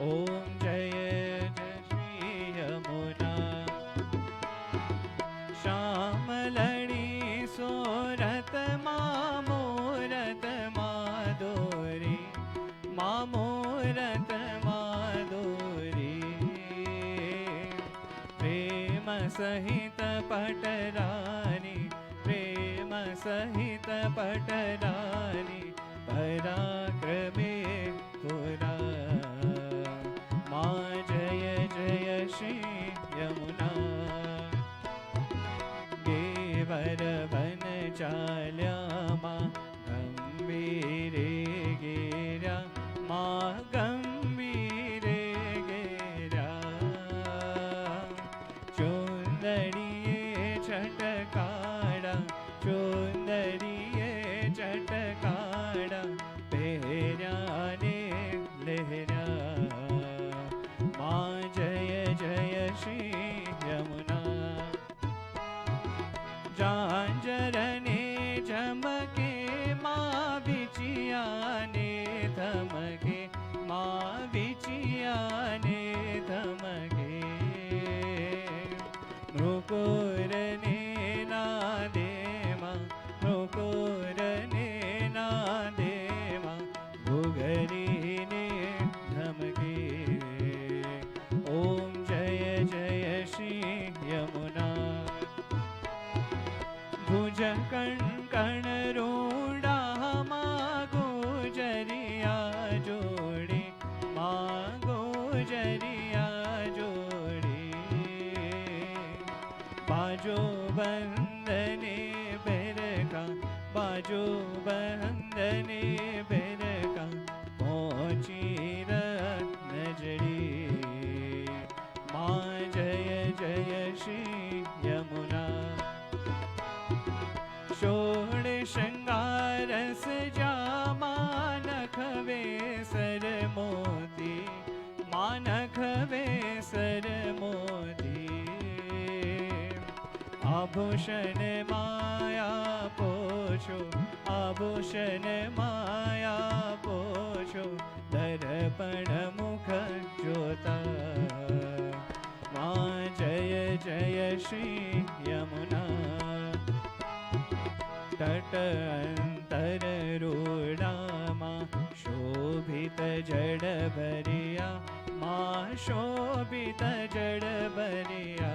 ओम जय जय श्री यमुना. श्याम लड़ी सोरत मामोरत माधुरी मामोरत माधुरी प्रेम सहित पटरानी प्रेम सहित पटरानी पराक्रमे पुरा. माँ जय जय श्री यमुना. गेवर वन चाल्या माँ गंभीरे गिरा गुजरिया जोड़ी बाजो बंदने बेरका बाजो बंदने बेरका पहुँची नजड़ी माँ जय जय श्री यमुना षोड़ श्रृंगार सजा मानख सर मोती मानख सर मोती आभूषण माया पोषो आभूषण माया पोषो दर्पण मुख जोता माँ जय जय श्री यमुना तट अंतर रूढ़ा माँ शोभित जड़ भरिया माँ शोभित जड़ भरिया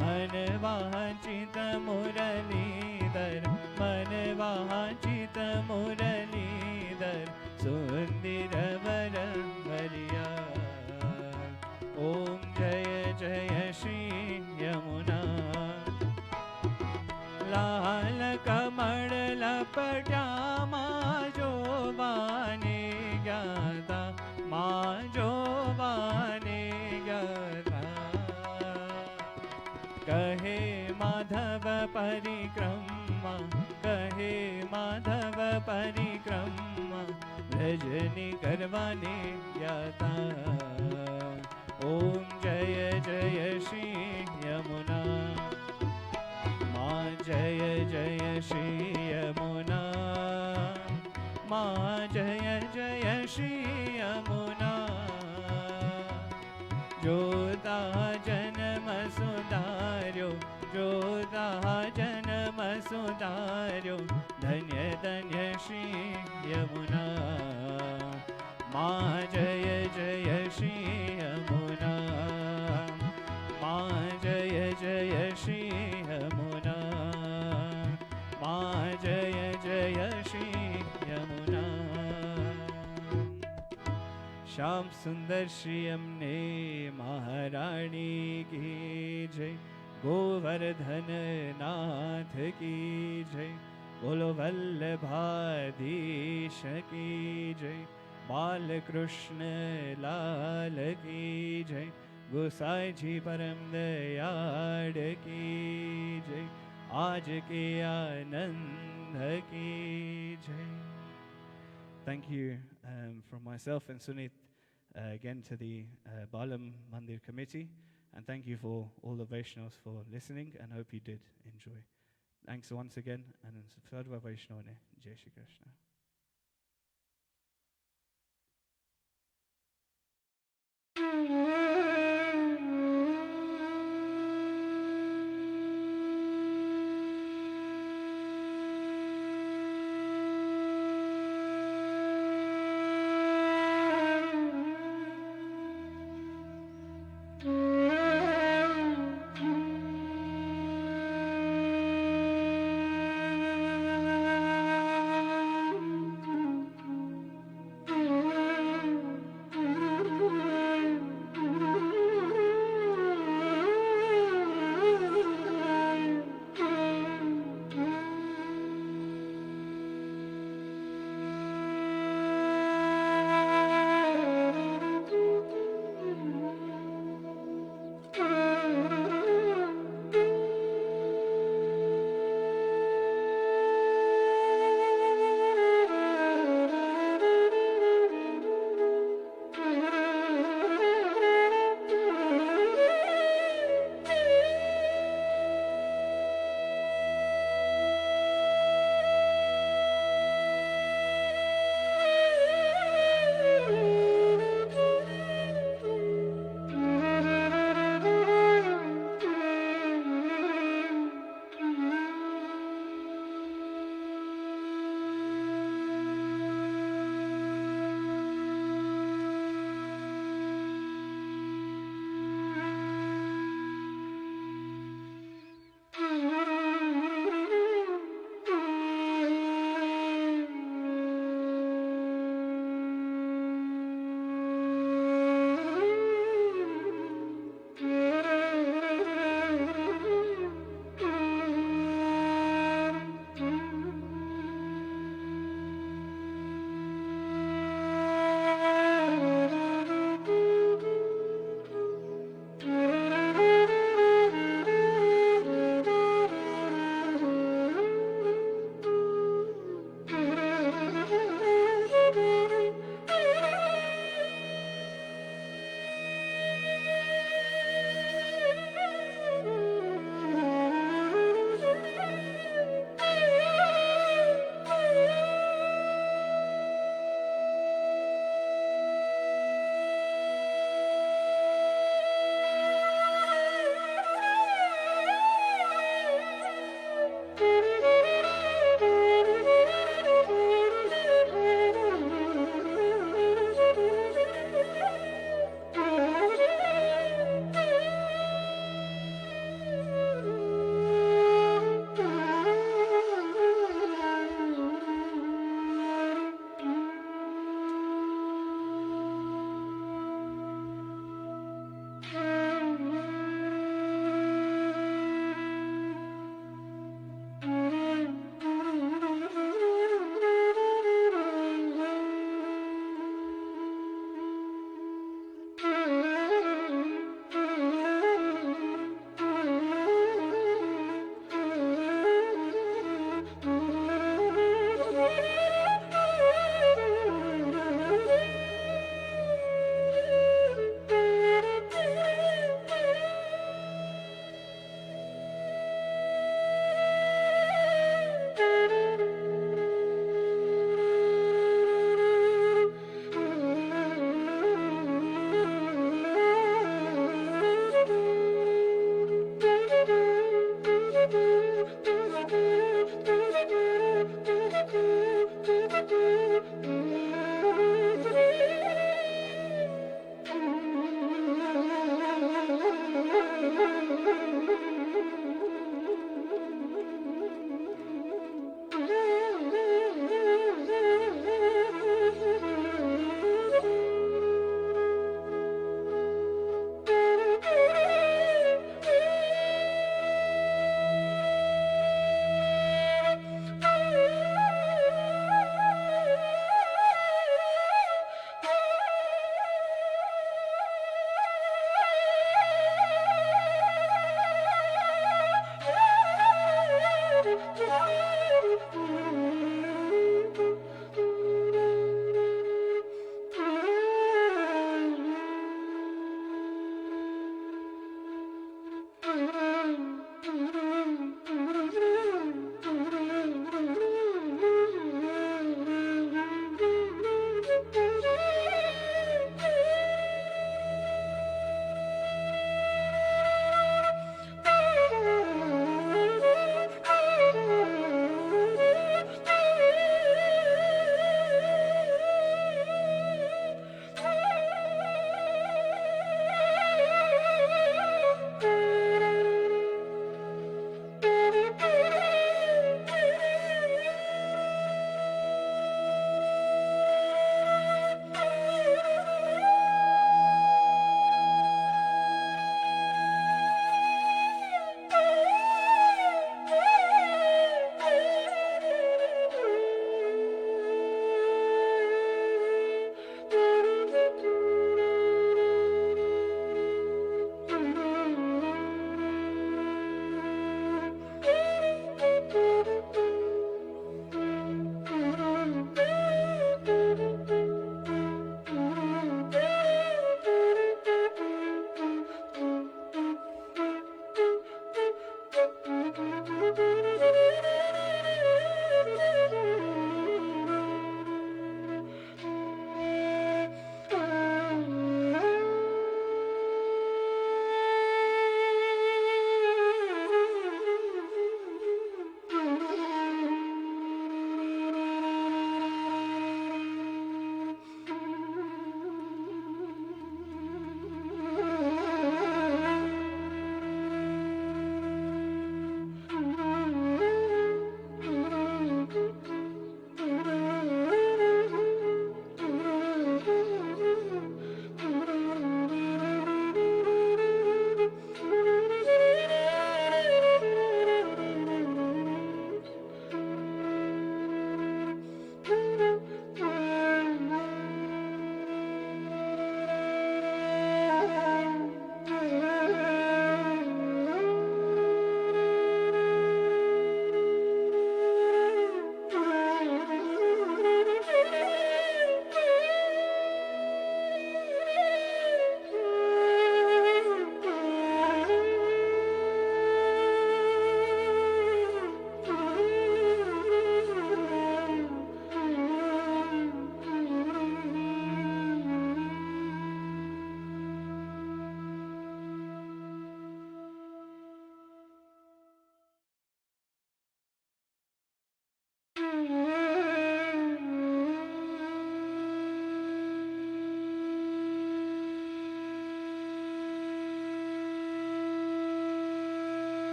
मन वांचित मुरलीधर मन वांचित मुरलीधर सुंदर वर भरिया ओम जय जय श्री यमुना लाल कमल लपटा माँ जोबाने ज्ञाता माँ जोबाने ज्ञाता कहे माधव परिक्रमा कहे माधव परिक्रमा रजनी करवाने ज्ञाता ओम जय जय श्री यमुना माँ जय जय श्री यमुना माँ जय जय श्री यमुना जोता जन्म सुधार्यो जोता जन्म सुधार्यो धन्य धन्य श्री यमुना माँ जय जय श्री यमुना माँ जय जय श्री यमुना माँ जय जय श्री यमुना श्याम सुंदर श्री यमुने महारानी की जय गोवर्धन नाथ की जय बोलो वल्लभाधीश की जय बाल कृष्ण लाल की जय गोसाई जी परम दयाड़ की जय आज के आनंद की जय. Thank you from myself and Sunit again to the Balam Mandir committee, and thank you for all the Vaishnavas for listening, and hope you did enjoy. Thanks once again, and Sarva Vaishnavane, Jai Shri Krishna.